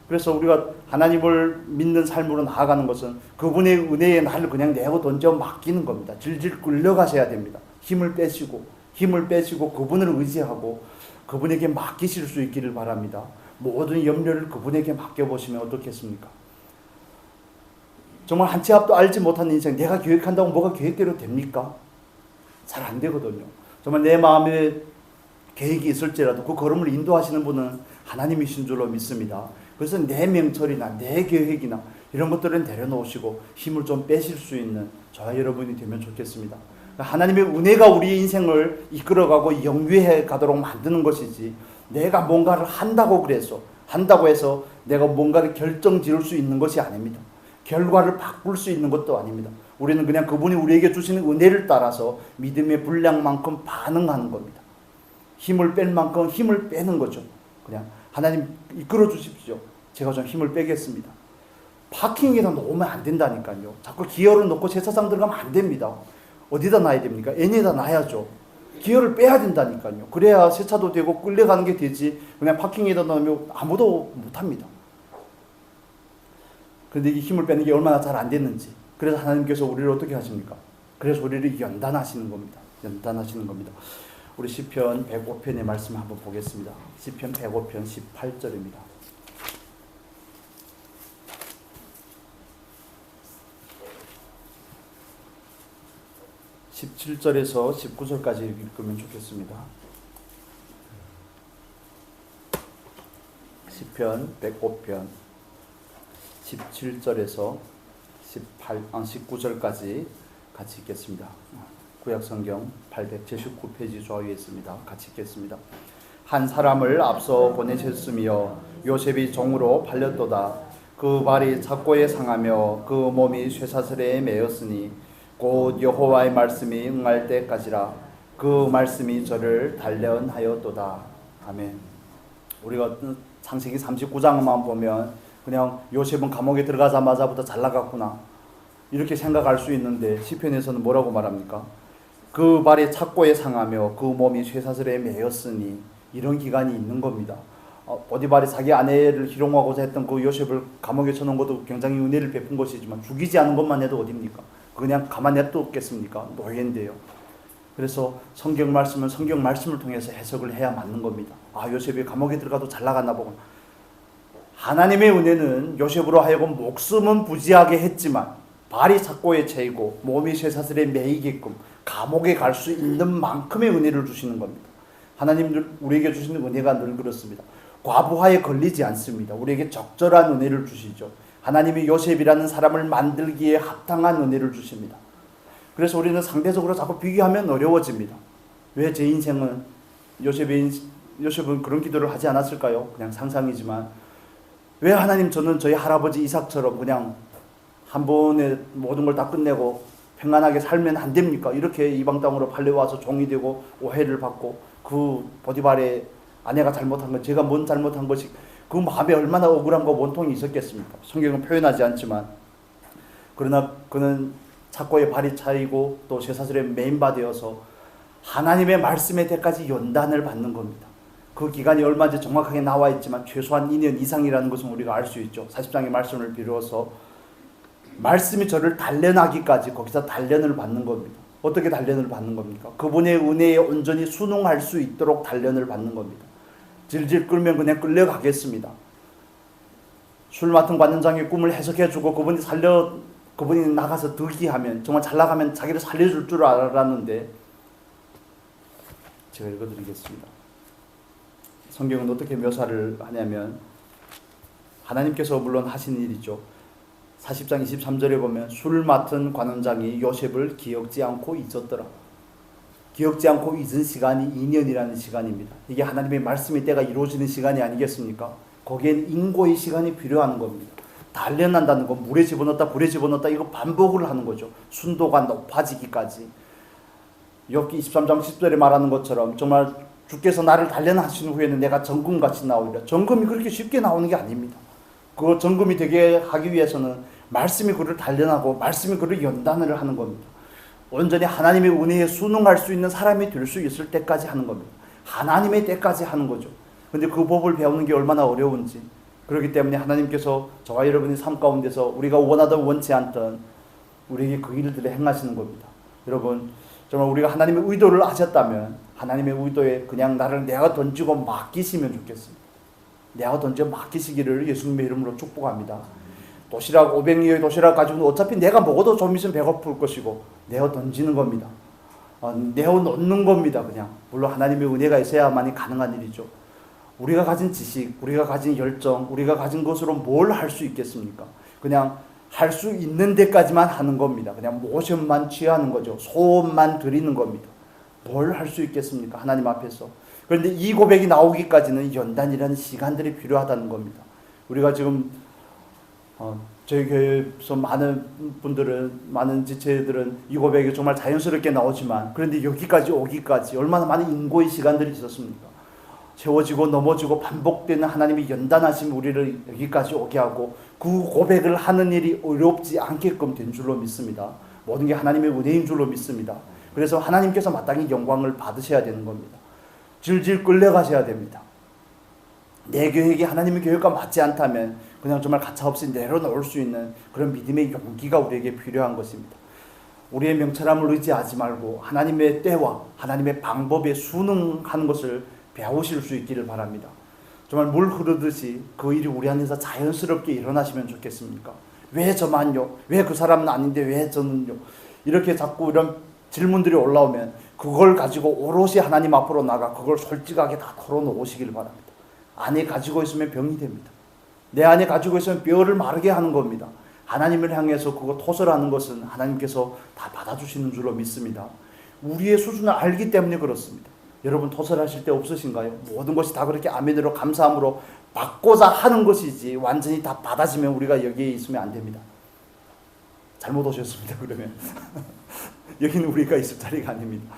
[SPEAKER 1] 그래서 우리가 하나님을 믿는 삶으로 나아가는 것은 그분의 은혜에 나를 그냥 내고 던져 맡기는 겁니다. 질질 끌려가셔야 됩니다. 힘을 빼시고 그분을 의지하고 그분에게 맡기실 수 있기를 바랍니다. 모든 염려를 그분에게 맡겨보시면 어떻겠습니까? 정말 한 치 앞도 알지 못하는 인생, 내가 계획한다고 뭐가 계획대로 됩니까? 잘 안 되거든요. 정말 내 마음에 계획이 있을지라도 그 걸음을 인도하시는 분은 하나님이신 줄로 믿습니다. 그래서 내 명철이나 내 계획이나 이런 것들은 내려놓으시고 힘을 좀 빼실 수 있는 저와 여러분이 되면 좋겠습니다. 하나님의 은혜가 우리의 인생을 이끌어가고 영위해 가도록 만드는 것이지, 내가 뭔가를 한다고 해서 내가 뭔가를 결정 지을 수 있는 것이 아닙니다. 결과를 바꿀 수 있는 것도 아닙니다. 우리는 그냥 그분이 우리에게 주시는 은혜를 따라서 믿음의 분량만큼 반응하는 겁니다. 힘을 뺄 만큼 힘을 빼는 거죠. 그냥 하나님 이끌어 주십시오. 제가 좀 힘을 빼겠습니다. 파킹에다 놓으면 안 된다니까요. 자꾸 기어를 놓고 세차장 들어가면 안 됩니다. 어디다 놔야 됩니까? N에다 놔야죠. 기어를 빼야 된다니까요. 그래야 세차도 되고 끌려가는 게 되지, 그냥 파킹에다 놓으면 아무도 못합니다. 그런데 이 힘을 빼는 게 얼마나 잘 안 됐는지, 그래서 하나님께서 우리를 어떻게 하십니까? 그래서 우리를 연단하시는 겁니다. 연단하시는 겁니다. 우리 시편 105편의 말씀 한번 보겠습니다. 시편 105편 18절입니다. 17절에서 19절까지 읽으면 좋겠습니다. 시편 105편 17절에서 19절까지 같이 읽겠습니다. 구약성경 879페이지 좌우에 있습니다. 같이 읽겠습니다. 한 사람을 앞서 보내셨으며 요셉이 종으로 팔렸도다. 그 발이 착고에 상하며 그 몸이 쇠사슬에 매였으니 곧 여호와의 말씀이 응할 때까지라. 그 말씀이 저를 단련하였도다. 아멘. 우리가 창세기 39장만 보면 그냥 요셉은 감옥에 들어가자마자부터 잘 나갔구나 이렇게 생각할 수 있는데, 시편에서는 뭐라고 말합니까? 그 발이 착고에 상하며 그 몸이 쇠사슬에 매였으니, 이런 기간이 있는 겁니다. 보디발이 자기 아내를 희롱하고자 했던 그 요셉을 감옥에 쳐놓은 것도 굉장히 은혜를 베푼 것이지만, 죽이지 않은 것만 해도 어딥니까? 그냥 가만 냅뒀겠습니까? 노예인데요. 그래서 성경 말씀은 성경 말씀을 통해서 해석을 해야 맞는 겁니다. 요셉이 감옥에 들어가도 잘 나갔나 보구나. 하나님의 은혜는 요셉으로 하여금 목숨은 부지하게 했지만 발이 착고에 채이고 몸이 쇠사슬에 매이게끔 감옥에 갈 수 있는 만큼의 은혜를 주시는 겁니다. 하나님 우리에게 주시는 은혜가 늘 그렇습니다. 과부하에 걸리지 않습니다. 우리에게 적절한 은혜를 주시죠. 하나님이 요셉이라는 사람을 만들기에 합당한 은혜를 주십니다. 그래서 우리는 상대적으로 자꾸 비교하면 어려워집니다. 왜 제 인생은 요셉은 그런 기도를 하지 않았을까요? 그냥 상상이지만, 왜 하나님 저는 저희 할아버지 이삭처럼 그냥 한 번에 모든 걸 다 끝내고 평안하게 살면 안 됩니까? 이렇게 이방 땅으로 팔려와서 종이 되고 오해를 받고, 그 보디발의 아내가 잘못한 건 제가 뭔 잘못한 것이, 그 마음에 얼마나 억울함과 원통이 있었겠습니까? 성경은 표현하지 않지만, 그러나 그는 착고에 발이 차이고 또 쇠사슬에 매인바 되어서 하나님의 말씀의 때까지 연단을 받는 겁니다. 그 기간이 얼마인지 정확하게 나와 있지만 최소한 2년 이상이라는 것은 우리가 알 수 있죠. 40장의 말씀을 비로소 말씀이 저를 단련하기까지 거기서 단련을 받는 겁니다. 어떻게 단련을 받는 겁니까? 그분의 은혜에 온전히 순응할 수 있도록 단련을 받는 겁니다. 질질 끌면 그냥 끌려가겠습니다. 술 맡은 관원장의 꿈을 해석해주고 그분이 나가서 득이하면, 정말 잘 나가면 자기를 살려줄 줄 알았는데, 제가 읽어드리겠습니다. 성경은 어떻게 묘사를 하냐면, 하나님께서 물론 하신 일이죠. 40장 23절에 보면 술 맡은 관원장이 요셉을 기억지 않고 잊었더라. 기억지 않고 잊은 시간이 2년이라는 시간입니다. 이게 하나님의 말씀의 때가 이루어지는 시간이 아니겠습니까? 거기엔 인고의 시간이 필요한 겁니다. 단련한다는 건 물에 집어넣었다 불에 집어넣었다 이거 반복을 하는 거죠. 순도가 높아지기까지. 욥기 23장 10절에 말하는 것처럼 정말 주께서 나를 단련하신 후에는 내가 정금같이 나오리라. 정금이 그렇게 쉽게 나오는 게 아닙니다. 그 정금이 되게 하기 위해서는 말씀이 그를 단련하고 말씀이 그를 연단을 하는 겁니다. 온전히 하나님의 은혜에 순응할 수 있는 사람이 될 수 있을 때까지 하는 겁니다. 하나님의 때까지 하는 거죠. 근데 그 법을 배우는 게 얼마나 어려운지, 그렇기 때문에 하나님께서 저와 여러분의 삶 가운데서 우리가 원하든 원치 않든 우리에게 그 일들을 행하시는 겁니다. 여러분, 정말 우리가 하나님의 의도를 아셨다면 하나님의 의도에 그냥 나를 내가 던지고 맡기시면 좋겠습니다. 내가 던져 맡기시기를 예수님의 이름으로 축복합니다. 도시락 500리의 도시락 가지고 어차피 내가 먹어도 좀 있으면 배고플 것이고 내어 던지는 겁니다. 내어 놓는 겁니다. 그냥 물론 하나님의 은혜가 있어야만이 가능한 일이죠. 우리가 가진 지식, 우리가 가진 열정, 우리가 가진 것으로 뭘 할 수 있겠습니까? 그냥 할 수 있는 데까지만 하는 겁니다. 그냥 모션만 취하는 거죠. 소원만 드리는 겁니다. 뭘 할 수 있겠습니까? 하나님 앞에서. 그런데 이 고백이 나오기까지는 연단이라는 시간들이 필요하다는 겁니다. 우리가 지금 저희 교회에서 많은 분들은, 많은 지체들은 이 고백이 정말 자연스럽게 나오지만 그런데 여기까지 오기까지 얼마나 많은 인고의 시간들이 있었습니까? 채워지고 넘어지고 반복되는 하나님의 연단하심이 우리를 여기까지 오게 하고 그 고백을 하는 일이 어렵지 않게끔 된 줄로 믿습니다. 모든 게 하나님의 은혜인 줄로 믿습니다. 그래서 하나님께서 마땅히 영광을 받으셔야 되는 겁니다. 질질 끌려가셔야 됩니다. 내 계획이 하나님의 계획과 맞지 않다면 그냥 정말 가차없이 내려놓을 수 있는 그런 믿음의 용기가 우리에게 필요한 것입니다. 우리의 명철함을 의지하지 말고 하나님의 때와 하나님의 방법에 순응하는 것을 배우실 수 있기를 바랍니다. 정말 물 흐르듯이 그 일이 우리 안에서 자연스럽게 일어나시면 좋겠습니까? 왜 저만요? 왜 그 사람은 아닌데 왜 저는요? 이렇게 자꾸 이런 질문들이 올라오면 그걸 가지고 오롯이 하나님 앞으로 나가 그걸 솔직하게 다 털어놓으시길 바랍니다. 안에 가지고 있으면 병이 됩니다. 내 안에 가지고 있으면 뼈를 마르게 하는 겁니다. 하나님을 향해서 그거 토설하는 것은 하나님께서 다 받아주시는 줄로 믿습니다. 우리의 수준을 알기 때문에 그렇습니다. 여러분 토설하실 때 없으신가요? 모든 것이 다 그렇게 아멘으로 감사함으로 받고자 하는 것이지 완전히 다 받아지면 우리가 여기에 있으면 안 됩니다. 잘못 오셨습니다. 그러면 여기는 우리가 있을 자리가 아닙니다.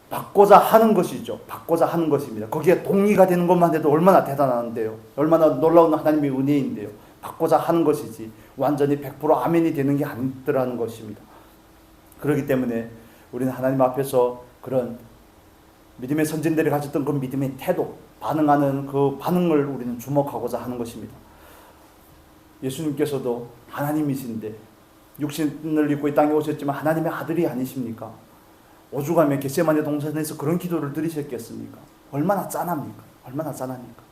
[SPEAKER 1] 받고자 하는 것이죠. 받고자 하는 것입니다. 거기에 동의가 되는 것만 해도 얼마나 대단한데요. 얼마나 놀라운 하나님의 은혜인데요. 받고자 하는 것이지 완전히 100% 아멘이 되는 게 아니더라는 것입니다. 그렇기 때문에 우리는 하나님 앞에서 그런 믿음의 선진들이 가졌던 그 믿음의 태도, 반응하는 그 반응을 우리는 주목하고자 하는 것입니다. 예수님께서도 하나님이신데 육신을 입고 이 땅에 오셨지만 하나님의 아들이 아니십니까? 오죽하면 겟세마네 동산에서 그런 기도를 드리셨겠습니까? 얼마나 짠합니까? 얼마나 짠합니까?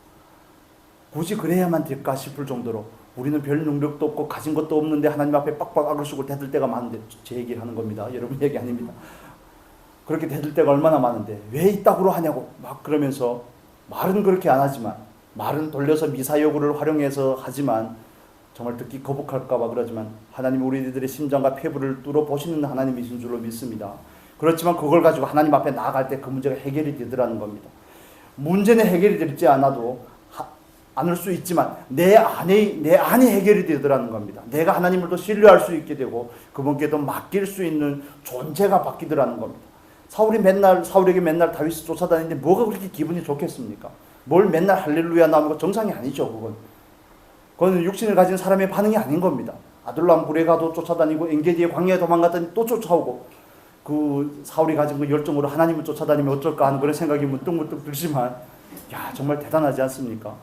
[SPEAKER 1] 굳이 그래야만 될까 싶을 정도로 우리는 별 능력도 없고 가진 것도 없는데 하나님 앞에 빡빡 악을 쓰고 대들 때가 많은데 제 얘기를 하는 겁니다. 여러분 얘기 아닙니다. 그렇게 대들 때가 얼마나 많은데 왜 이따구로 하냐고 막 그러면서 말은 그렇게 안 하지만 말은 돌려서 미사여구를 활용해서 하지만 정말 듣기 거북할까봐 그러지만 하나님 우리들의 심장과 폐부를 뚫어보시는 하나님이신 줄로 믿습니다. 그렇지만 그걸 가지고 하나님 앞에 나아갈 때 그 문제가 해결이 되더라는 겁니다. 문제는 해결이 되지 않아도 않을 수 있지만 내 안이 해결이 되더라는 겁니다. 내가 하나님을 또 신뢰할 수 있게 되고 그분께 또 맡길 수 있는 존재가 바뀌더라는 겁니다. 사울에게 맨날 다윗이 쫓아다니는데 뭐가 그렇게 기분이 좋겠습니까? 뭘 맨날 할렐루야 나오는 거 정상이 아니죠. 그건 육신을 가진 사람의 반응이 아닌 겁니다. 아둘람 굴에 가도 쫓아다니고 엔게디의 광야에 도망갔더니 또 쫓아오고 그 사울이 가진 그 열정으로 하나님을 쫓아다니면 어쩔까 하는 그런 생각이 문득문득 들지만 야 정말 대단하지 않습니까?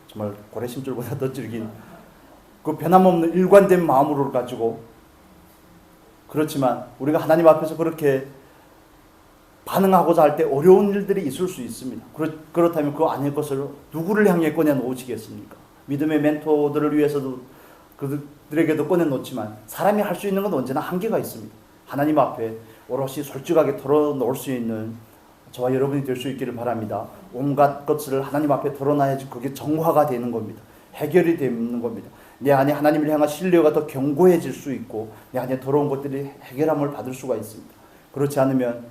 [SPEAKER 1] 정말 고래심줄보다 더 질긴 그 변함없는 일관된 마음으로 가지고 그렇지만 우리가 하나님 앞에서 그렇게 반응하고자 할 때 어려운 일들이 있을 수 있습니다. 그렇다면 그 아닐 것을 누구를 향해 꺼내놓으시겠습니까? 믿음의 멘토들을 위해서도 그들에게도 꺼내놓지만 사람이 할 수 있는 건 언제나 한계가 있습니다. 하나님 앞에 오롯이 솔직하게 털어놓을 수 있는 저와 여러분이 될 수 있기를 바랍니다. 온갖 것을 하나님 앞에 털어놔야지 그게 정화가 되는 겁니다. 해결이 되는 겁니다. 내 안에 하나님을 향한 신뢰가 더 견고해질 수 있고 내 안에 더러운 것들이 해결함을 받을 수가 있습니다. 그렇지 않으면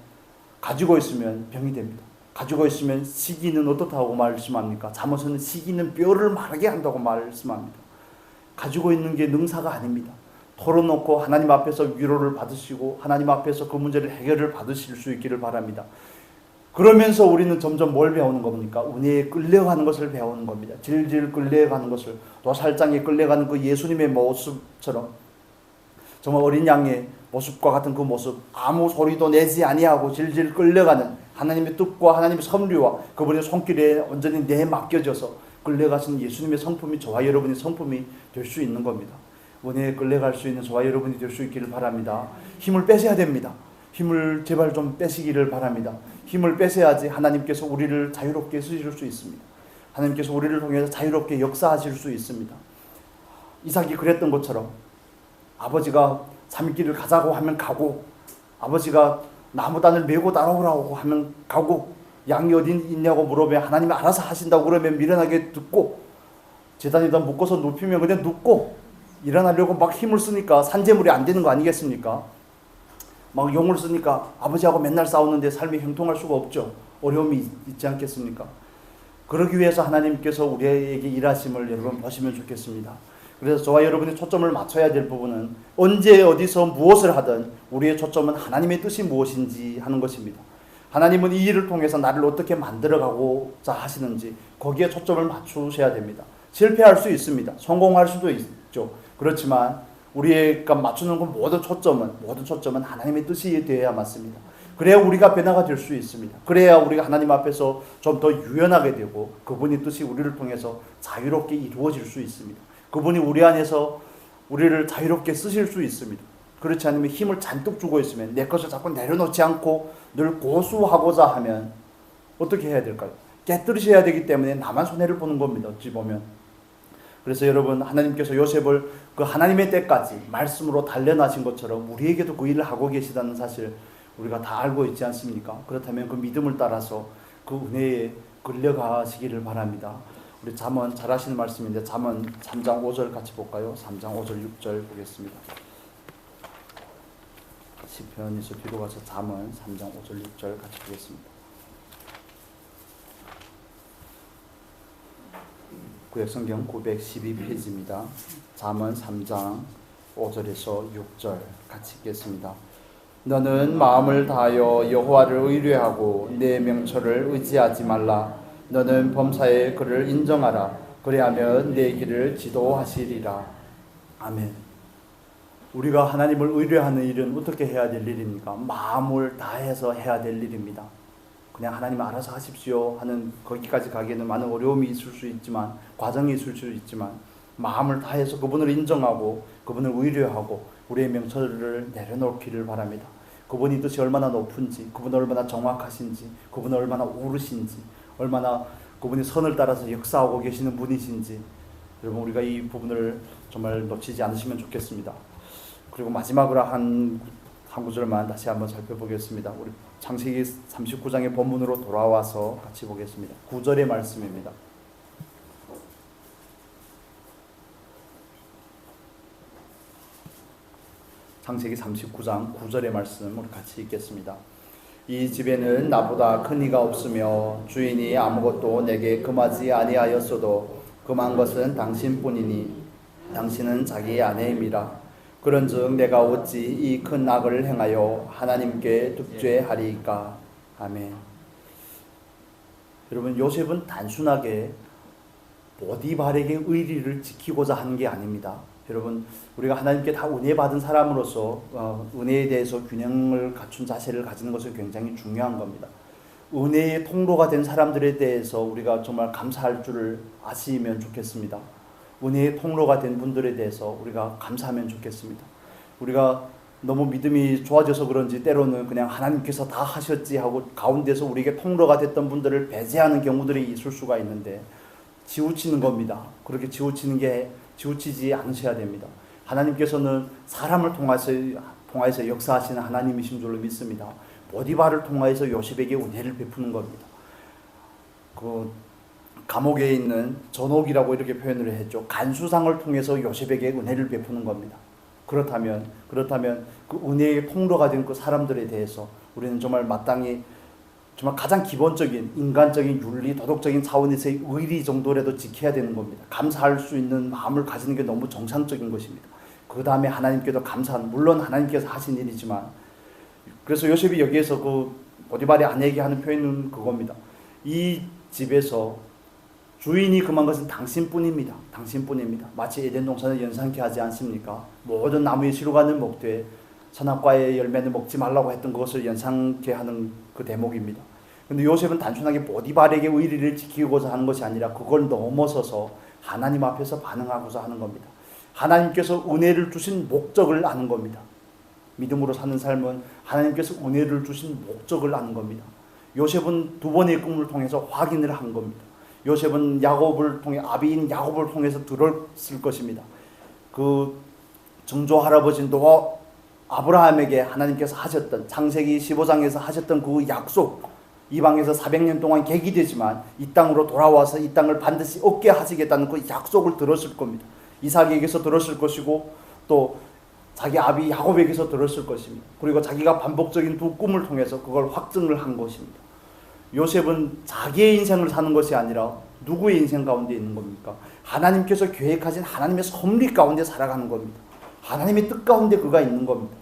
[SPEAKER 1] 가지고 있으면 병이 됩니다. 가지고 있으면 시기는 어떻다고 말씀합니까? 잠언서는 시기는 뼈를 마르게 한다고 말씀합니다. 가지고 있는 게 능사가 아닙니다. 털어놓고 하나님 앞에서 위로를 받으시고 하나님 앞에서 그 문제를 해결을 받으실 수 있기를 바랍니다. 그러면서 우리는 점점 뭘 배우는 겁니까? 은혜에 끌려가는 것을 배우는 겁니다. 질질 끌려가는 것을 도살장에 끌려가는 그 예수님의 모습처럼 정말 어린 양의 모습과 같은 그 모습 아무 소리도 내지 아니하고 질질 끌려가는 하나님의 뜻과 하나님의 섭리와 그분의 손길에 온전히 내맡겨져서 끌려가신 예수님의 성품이 저와 여러분의 성품이 될 수 있는 겁니다. 은혜에 끌려갈 수 있는 저와 여러분이 될 수 있기를 바랍니다. 힘을 빼셔야 됩니다. 힘을 제발 좀 빼시기를 바랍니다. 힘을 빼셔야지 하나님께서 우리를 자유롭게 쓰실 수 있습니다. 하나님께서 우리를 통해서 자유롭게 역사하실 수 있습니다. 이삭이 그랬던 것처럼 아버지가 산길을 가자고 하면 가고, 아버지가 나무단을 메고 따라오라고 하면 가고, 양이 어디 있냐고 물어보면 하나님이 알아서 하신다고 그러면 미련하게 듣고, 제단에다 묶어서 눕히면 그냥 눕고, 일어나려고 막 힘을 쓰니까 산재물이 안 되는 거 아니겠습니까? 막 용을 쓰니까 아버지하고 맨날 싸우는데 삶이 형통할 수가 없죠. 어려움이 있지 않겠습니까? 그러기 위해서 하나님께서 우리에게 일하심을 여러분 보시면 좋겠습니다. 그래서 저와 여러분이 초점을 맞춰야 될 부분은 언제 어디서 무엇을 하든 우리의 초점은 하나님의 뜻이 무엇인지 하는 것입니다. 하나님은 이 일을 통해서 나를 어떻게 만들어가고자 하시는지 거기에 초점을 맞추셔야 됩니다. 실패할 수 있습니다. 성공할 수도 있죠. 그렇지만 우리가 맞추는 건 모든 초점은 하나님의 뜻이 되어야 맞습니다. 그래야 우리가 변화가 될 수 있습니다. 그래야 우리가 하나님 앞에서 좀 더 유연하게 되고 그분의 뜻이 우리를 통해서 자유롭게 이루어질 수 있습니다. 그분이 우리 안에서 우리를 자유롭게 쓰실 수 있습니다. 그렇지 않으면 힘을 잔뜩 주고 있으면 내 것을 자꾸 내려놓지 않고 늘 고수하고자 하면 어떻게 해야 될까요? 깨뜨리셔야 되기 때문에 나만 손해를 보는 겁니다. 어찌 보면. 그래서 여러분, 하나님께서 요셉을 그 하나님의 때까지 말씀으로 단련하신 것처럼 우리에게도 그 일을 하고 계시다는 사실 우리가 다 알고 있지 않습니까? 그렇다면 그 믿음을 따라서 그 은혜에 끌려가시기를 바랍니다. 우리 잠언 잘 하시는 말씀인데 잠언 3장 5절 같이 볼까요? 3장 5절 6절 보겠습니다. 시편에서 뒤로 가서 잠언 3장 5절 6절 같이 보겠습니다. 구약성경 912페이지입니다. 잠언 3장 5절에서 6절 같이 읽겠습니다. 너는 마음을 다하여 여호와를 의뢰하고 내 명철을 의지하지 말라. 너는 범사에 그를 인정하라. 그리하면 내 길을 지도하시리라. 아멘. 우리가 하나님을 의뢰하는 일은 어떻게 해야 될 일입니까? 마음을 다해서 해야 될 일입니다. 그냥 하나님 알아서 하십시오 하는 거기까지 가기에는 많은 어려움이 있을 수 있지만, 과정이 있을 수 있지만, 마음을 다해서 그분을 인정하고 그분을 의뢰하고 우리의 명철을 내려놓기를 바랍니다. 그분의 뜻이 얼마나 높은지, 그분이 얼마나 정확하신지, 그분이 얼마나 옳으신지, 얼마나 그분의 선을 따라서 역사하고 계시는 분이신지, 여러분 우리가 이 부분을 정말 놓치지 않으시면 좋겠습니다. 그리고 마지막으로 한 구절만 다시 한번 살펴보겠습니다. 우리 창세기 39장의 본문으로 돌아와서 같이 보겠습니다. 9절의 말씀입니다. 창세기 39장 9절의 말씀 우리 같이 읽겠습니다. 이 집에는 나보다 큰 이가 없으며 주인이 아무것도 내게 금하지 아니하였어도 금한 것은 당신뿐이니 당신은 자기 아내임이라. 그런즉 내가 어찌 이 큰 악을 행하여 하나님께 득죄하리이까. 아멘. 여러분, 요셉은 단순하게 보디발에게 의리를 지키고자 하는 게 아닙니다. 여러분, 우리가 하나님께 다 은혜 받은 사람으로서 은혜에 대해서 균형을 갖춘 자세를 가지는 것은 굉장히 중요한 겁니다. 은혜의 통로가 된 사람들에 대해서 우리가 정말 감사할 줄을 아시면 좋겠습니다. 은혜의 통로가 된 분들에 대해서 우리가 감사하면 좋겠습니다. 우리가 너무 믿음이 좋아져서 그런지 때로는 그냥 하나님께서 다 하셨지 하고 가운데서 우리에게 통로가 됐던 분들을 배제하는 경우들이 있을 수가 있는데 치우치는 겁니다. 그렇게 치우치지 않으셔야 됩니다. 하나님께서는 사람을 통하여서 역사하시는 하나님이신 줄로 믿습니다. 보디발을 통하여서 요셉에게 은혜를 베푸는 겁니다. 그 감옥에 있는 전옥이라고 이렇게 표현을 했죠. 간수상을 통해서 요셉에게 은혜를 베푸는 겁니다. 그렇다면 그 은혜의 통로가 된 그 사람들에 대해서 우리는 정말 마땅히 정말 가장 기본적인 인간적인 윤리, 도덕적인 차원에서의 의리 정도라도 지켜야 되는 겁니다. 감사할 수 있는 마음을 가지는 게 너무 정상적인 것입니다. 그 다음에 하나님께도 감사하는, 물론 하나님께서 하신 일이지만, 그래서 요셉이 여기에서 그 보디발의 아내에게 하는 표현은 그겁니다. 이 집에서 주인이 금한 것은 당신뿐입니다. 당신뿐입니다. 마치 에덴 동산을 연상케 하지 않습니까? 모든 나무의 시루가는 먹되 선악과의 열매는 먹지 말라고 했던 그것을 연상케 하는 그 대목입니다. 근데 요셉은 단순하게 보디발에게 의리를 지키고자 하는 것이 아니라 그걸 넘어서서 하나님 앞에서 반응하고자 하는 겁니다. 하나님께서 은혜를 주신 목적을 아는 겁니다. 믿음으로 사는 삶은 하나님께서 은혜를 주신 목적을 아는 겁니다. 요셉은 두 번의 꿈을 통해서 확인을 한 겁니다. 요셉은 야곱을 통해 아비인 야곱을 통해서 들었을 것입니다. 그 정조 할아버지 노아 아브라함에게 하나님께서 하셨던 창세기 15장에서 하셨던 그 약속, 이방에서 400년 동안 객이되지만 이 땅으로 돌아와서 이 땅을 반드시 얻게 하시겠다는 그 약속을 들었을 겁니다. 이삭에게서 들었을 것이고 또 자기 아비 야곱에게서 들었을 것입니다. 그리고 자기가 반복적인 두 꿈을 통해서 그걸 확증을 한 것입니다. 요셉은 자기의 인생을 사는 것이 아니라 누구의 인생 가운데 있는 겁니까? 하나님께서 계획하신 하나님의 섭리 가운데 살아가는 겁니다. 하나님의 뜻 가운데 그가 있는 겁니다.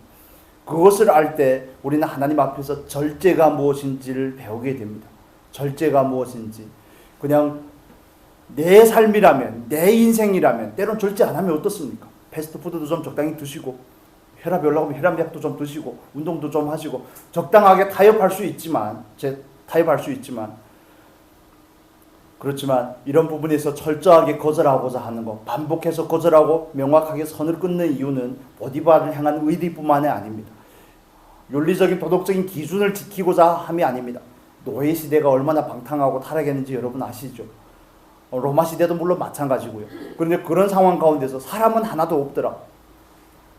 [SPEAKER 1] 그것을 알 때 우리는 하나님 앞에서 절제가 무엇인지를 배우게 됩니다. 절제가 무엇인지. 그냥 내 삶이라면, 내 인생이라면 때론 절제 안 하면 어떻습니까? 패스트푸드도 좀 적당히 드시고, 혈압이 올라오면 혈압약도 좀 드시고, 운동도 좀 하시고, 적당하게 타협할 수 있지만, 그렇지만 이런 부분에서 철저하게 거절하고자 하는 것, 반복해서 거절하고 명확하게 선을 끊는 이유는 보디발을 향한 의리뿐만이 아닙니다. 윤리적인 도덕적인 기준을 지키고자 함이 아닙니다. 노예 시대가 얼마나 방탕하고 타락했는지 여러분 아시죠? 로마 시대도 물론 마찬가지고요. 그런데 그런 상황 가운데서 사람은 하나도 없더라.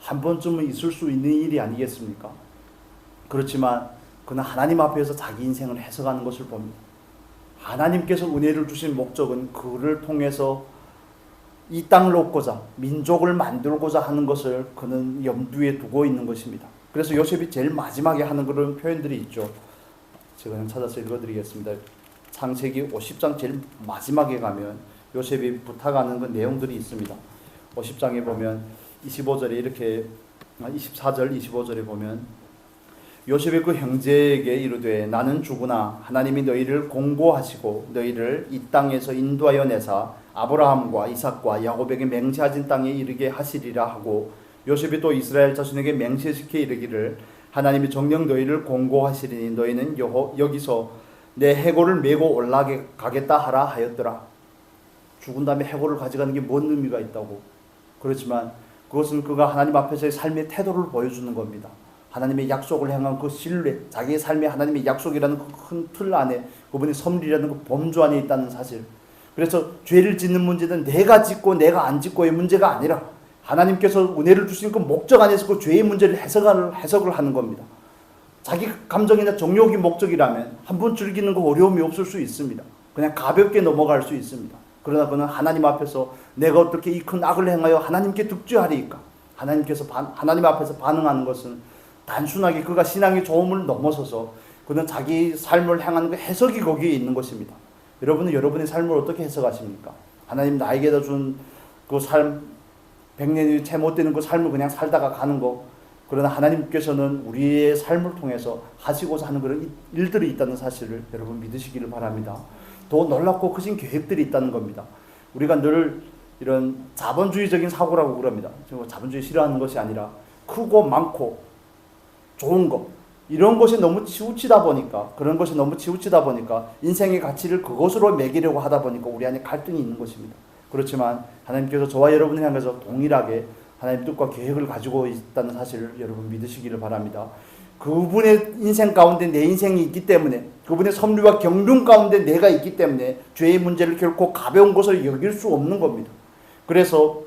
[SPEAKER 1] 한 번쯤은 있을 수 있는 일이 아니겠습니까? 그렇지만 그는 하나님 앞에서 자기 인생을 해석하는 것을 봅니다. 하나님께서 은혜를 주신 목적은 그를 통해서 이 땅을 얻고자, 민족을 만들고자 하는 것을 그는 염두에 두고 있는 것입니다. 그래서 요셉이 제일 마지막에 하는 그런 표현들이 있죠. 제가 그냥 찾아서 읽어드리겠습니다. 창세기 50장 제일 마지막에 가면 요셉이 부탁하는 그 내용들이 있습니다. 50장에 보면 25절에 이렇게 24절 25절에 보면 요셉의 그 형제에게 이르되 나는 죽으나 하나님이 너희를 공고하시고 너희를 이 땅에서 인도하여 내사 아브라함과 이삭과 야곱에게 맹세하신 땅에 이르게 하시리라 하고 요셉이 또 이스라엘 자손에게 맹세시켜 이르기를 하나님이 정녕 너희를 공고하시리니 너희는 여기서 내 해골을 메고 올라가겠다 하라 하였더라. 죽은 다음에 해골을 가져가는 게 뭔 의미가 있다고. 그렇지만 그것은 그가 하나님 앞에서의 삶의 태도를 보여주는 겁니다. 하나님의 약속을 향한 그 신뢰, 자기의 삶이 하나님의 약속이라는 그 큰 틀 안에, 그분의 섭리라는 그 범주 안에 있다는 사실. 그래서 죄를 짓는 문제는 내가 짓고 내가 안 짓고의 문제가 아니라 하나님께서 은혜를 주신 그 목적 안에서 그 죄의 문제를 해석을 하는 겁니다. 자기 감정이나 정욕이 목적이라면 한 번 즐기는 거 어려움이 없을 수 있습니다. 그냥 가볍게 넘어갈 수 있습니다. 그러나 그는 하나님 앞에서 내가 어떻게 이 큰 악을 행하여 하나님께 득죄하리이까? 하나님 앞에서 반응하는 것은 단순하게 그가 신앙의 좋음을 넘어서서 그는 자기 삶을 향하는 그 해석이 거기에 있는 것입니다. 여러분은 여러분의 삶을 어떻게 해석하십니까? 하나님 나에게 준 그 삶, 100년이 채 못 되는 그 삶을 그냥 살다가 가는 거. 그러나 하나님께서는 우리의 삶을 통해서 하시고자 하는 그런 일들이 있다는 사실을 여러분 믿으시기를 바랍니다. 더 놀랍고 크신 계획들이 있다는 겁니다. 우리가 늘 이런 자본주의적인 사고라고 그럽니다. 자본주의 싫어하는 것이 아니라 크고 많고 좋은 것, 이런 것이 너무 치우치다 보니까, 그런 것이 너무 치우치다 보니까 인생의 가치를 그것으로 매기려고 하다 보니까 우리 안에 갈등이 있는 것입니다. 그렇지만 하나님께서 저와 여러분을 향해서 동일하게 하나님 뜻과 계획을 가지고 있다는 사실을 여러분 믿으시기를 바랍니다. 그분의 인생 가운데 내 인생이 있기 때문에, 그분의 섭리와 경륜 가운데 내가 있기 때문에 죄의 문제를 결코 가벼운 것을 여길 수 없는 겁니다. 그래서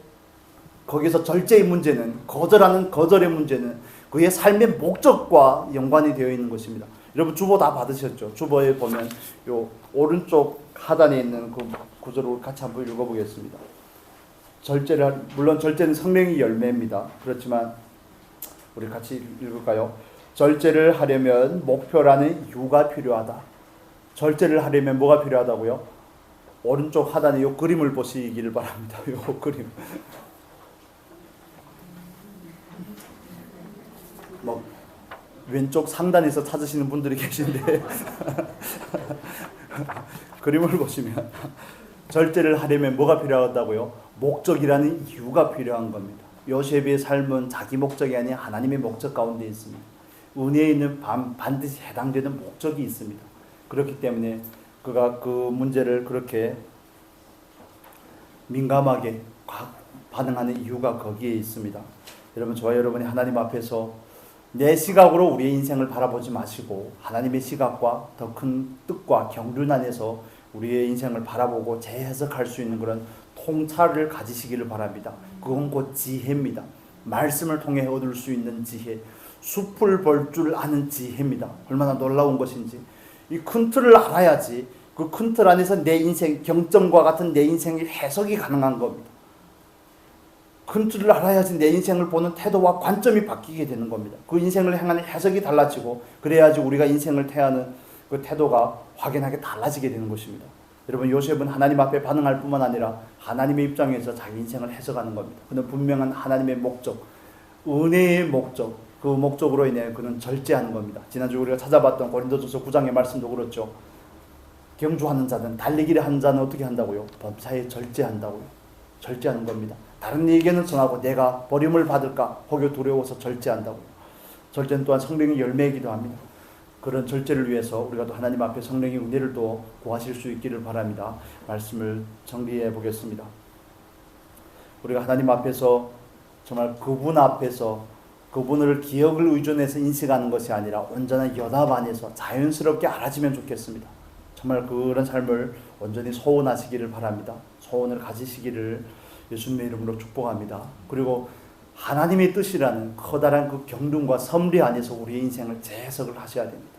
[SPEAKER 1] 거기서 절제의 문제는, 거절의 문제는 그의 삶의 목적과 연관이 되어 있는 것입니다. 여러분 주보 다 받으셨죠? 주보에 보면 요 오른쪽 하단에 있는 그 구절을 같이 한번 읽어보겠습니다. 물론 절제는 생명의 열매입니다. 그렇지만 우리 같이 읽을까요? 절제를 하려면 목표라는 이유가 필요하다. 절제를 하려면 뭐가 필요하다고요? 오른쪽 하단에 요 그림을 보시기를 바랍니다. 요 그림. 왼쪽 상단에서 찾으시는 분들이 계신데 그림을 보시면 절제를 하려면 뭐가 필요하다고요? 목적이라는 이유가 필요한 겁니다. 요셉의 삶은 자기 목적이 아닌 하나님의 목적 가운데 있습니다. 은혜에 있는 반드시 해당되는 목적이 있습니다. 그렇기 때문에 그가 그 문제를 그렇게 민감하게 반응하는 이유가 거기에 있습니다. 여러분, 저와 여러분이 하나님 앞에서 내 시각으로 우리의 인생을 바라보지 마시고 하나님의 시각과 더 큰 뜻과 경륜 안에서 우리의 인생을 바라보고 재해석할 수 있는 그런 통찰을 가지시기를 바랍니다. 그건 곧 지혜입니다. 말씀을 통해 얻을 수 있는 지혜, 숲을 볼 줄 아는 지혜입니다. 얼마나 놀라운 것인지. 이 큰 틀을 알아야지 그 큰 틀 안에서 내 인생, 경점과 같은 내 인생의 해석이 가능한 겁니다. 큰 틀을 알아야지 내 인생을 보는 태도와 관점이 바뀌게 되는 겁니다. 그 인생을 향하는 해석이 달라지고, 그래야지 우리가 인생을 대하는 그 태도가 확연하게 달라지게 되는 것입니다. 여러분, 요셉은 하나님 앞에 반응할 뿐만 아니라 하나님의 입장에서 자기 인생을 해석하는 겁니다. 그는 분명한 하나님의 목적, 은혜의 목적, 그 목적으로 인해 그는 절제하는 겁니다. 지난주 우리가 찾아봤던 고린도전서 9장의 말씀도 그렇죠. 경주하는 자는, 달리기를 하는 자는 어떻게 한다고요? 범사에 절제한다고요. 절제하는 겁니다. 다른 얘기는 전하고 내가 버림을 받을까 혹여 두려워서 절제한다고요. 절제는 또한 성령의 열매이기도 합니다. 그런 절제를 위해서 우리가 또 하나님 앞에 성령의 은혜를 또 구하실 수 있기를 바랍니다. 말씀을 정리해 보겠습니다. 우리가 하나님 앞에서 정말 그분 앞에서 그분을 기억을 의존해서 인식하는 것이 아니라 온전한 연합 안에서 자연스럽게 알아지면 좋겠습니다. 정말 그런 삶을 온전히 소원하시기를 바랍니다. 소원을 가지시기를 예수님의 이름으로 축복합니다. 그리고 하나님의 뜻이라는 커다란 그 경륜과 섭리 안에서 우리의 인생을 재해석을 하셔야 됩니다.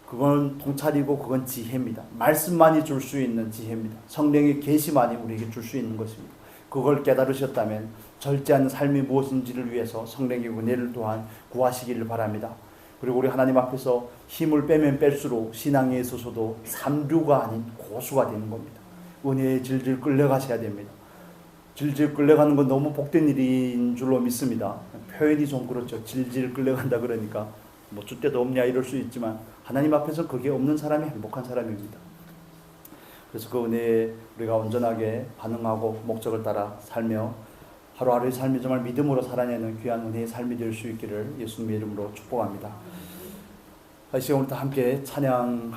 [SPEAKER 1] 그건 통찰이고 그건 지혜입니다. 말씀만이 줄 수 있는 지혜입니다. 성령의 계시만이 우리에게 줄 수 있는 것입니다. 그걸 깨달으셨다면 절제하는 삶이 무엇인지를 위해서 성령의 은혜를 또한 구하시기를 바랍니다. 그리고 우리 하나님 앞에서 힘을 빼면 뺄수록 신앙에 있어서도 삼류가 아닌 고수가 되는 겁니다. 은혜에 질질 끌려가셔야 됩니다. 질질 끌려가는 건 너무 복된 일인 줄로 믿습니다. 표현이 좀 그렇죠. 질질 끌려간다 그러니까 뭐 줏대도 없냐 이럴 수 있지만 하나님 앞에서 그게 없는 사람이 행복한 사람입니다. 그래서 그 은혜에 우리가 온전하게 반응하고 목적을 따라 살며 하루하루의 삶이 정말 믿음으로 살아내는 귀한 은혜의 삶이 될 수 있기를 예수님의 이름으로 축복합니다. 이 시간 우리 다 함께 찬양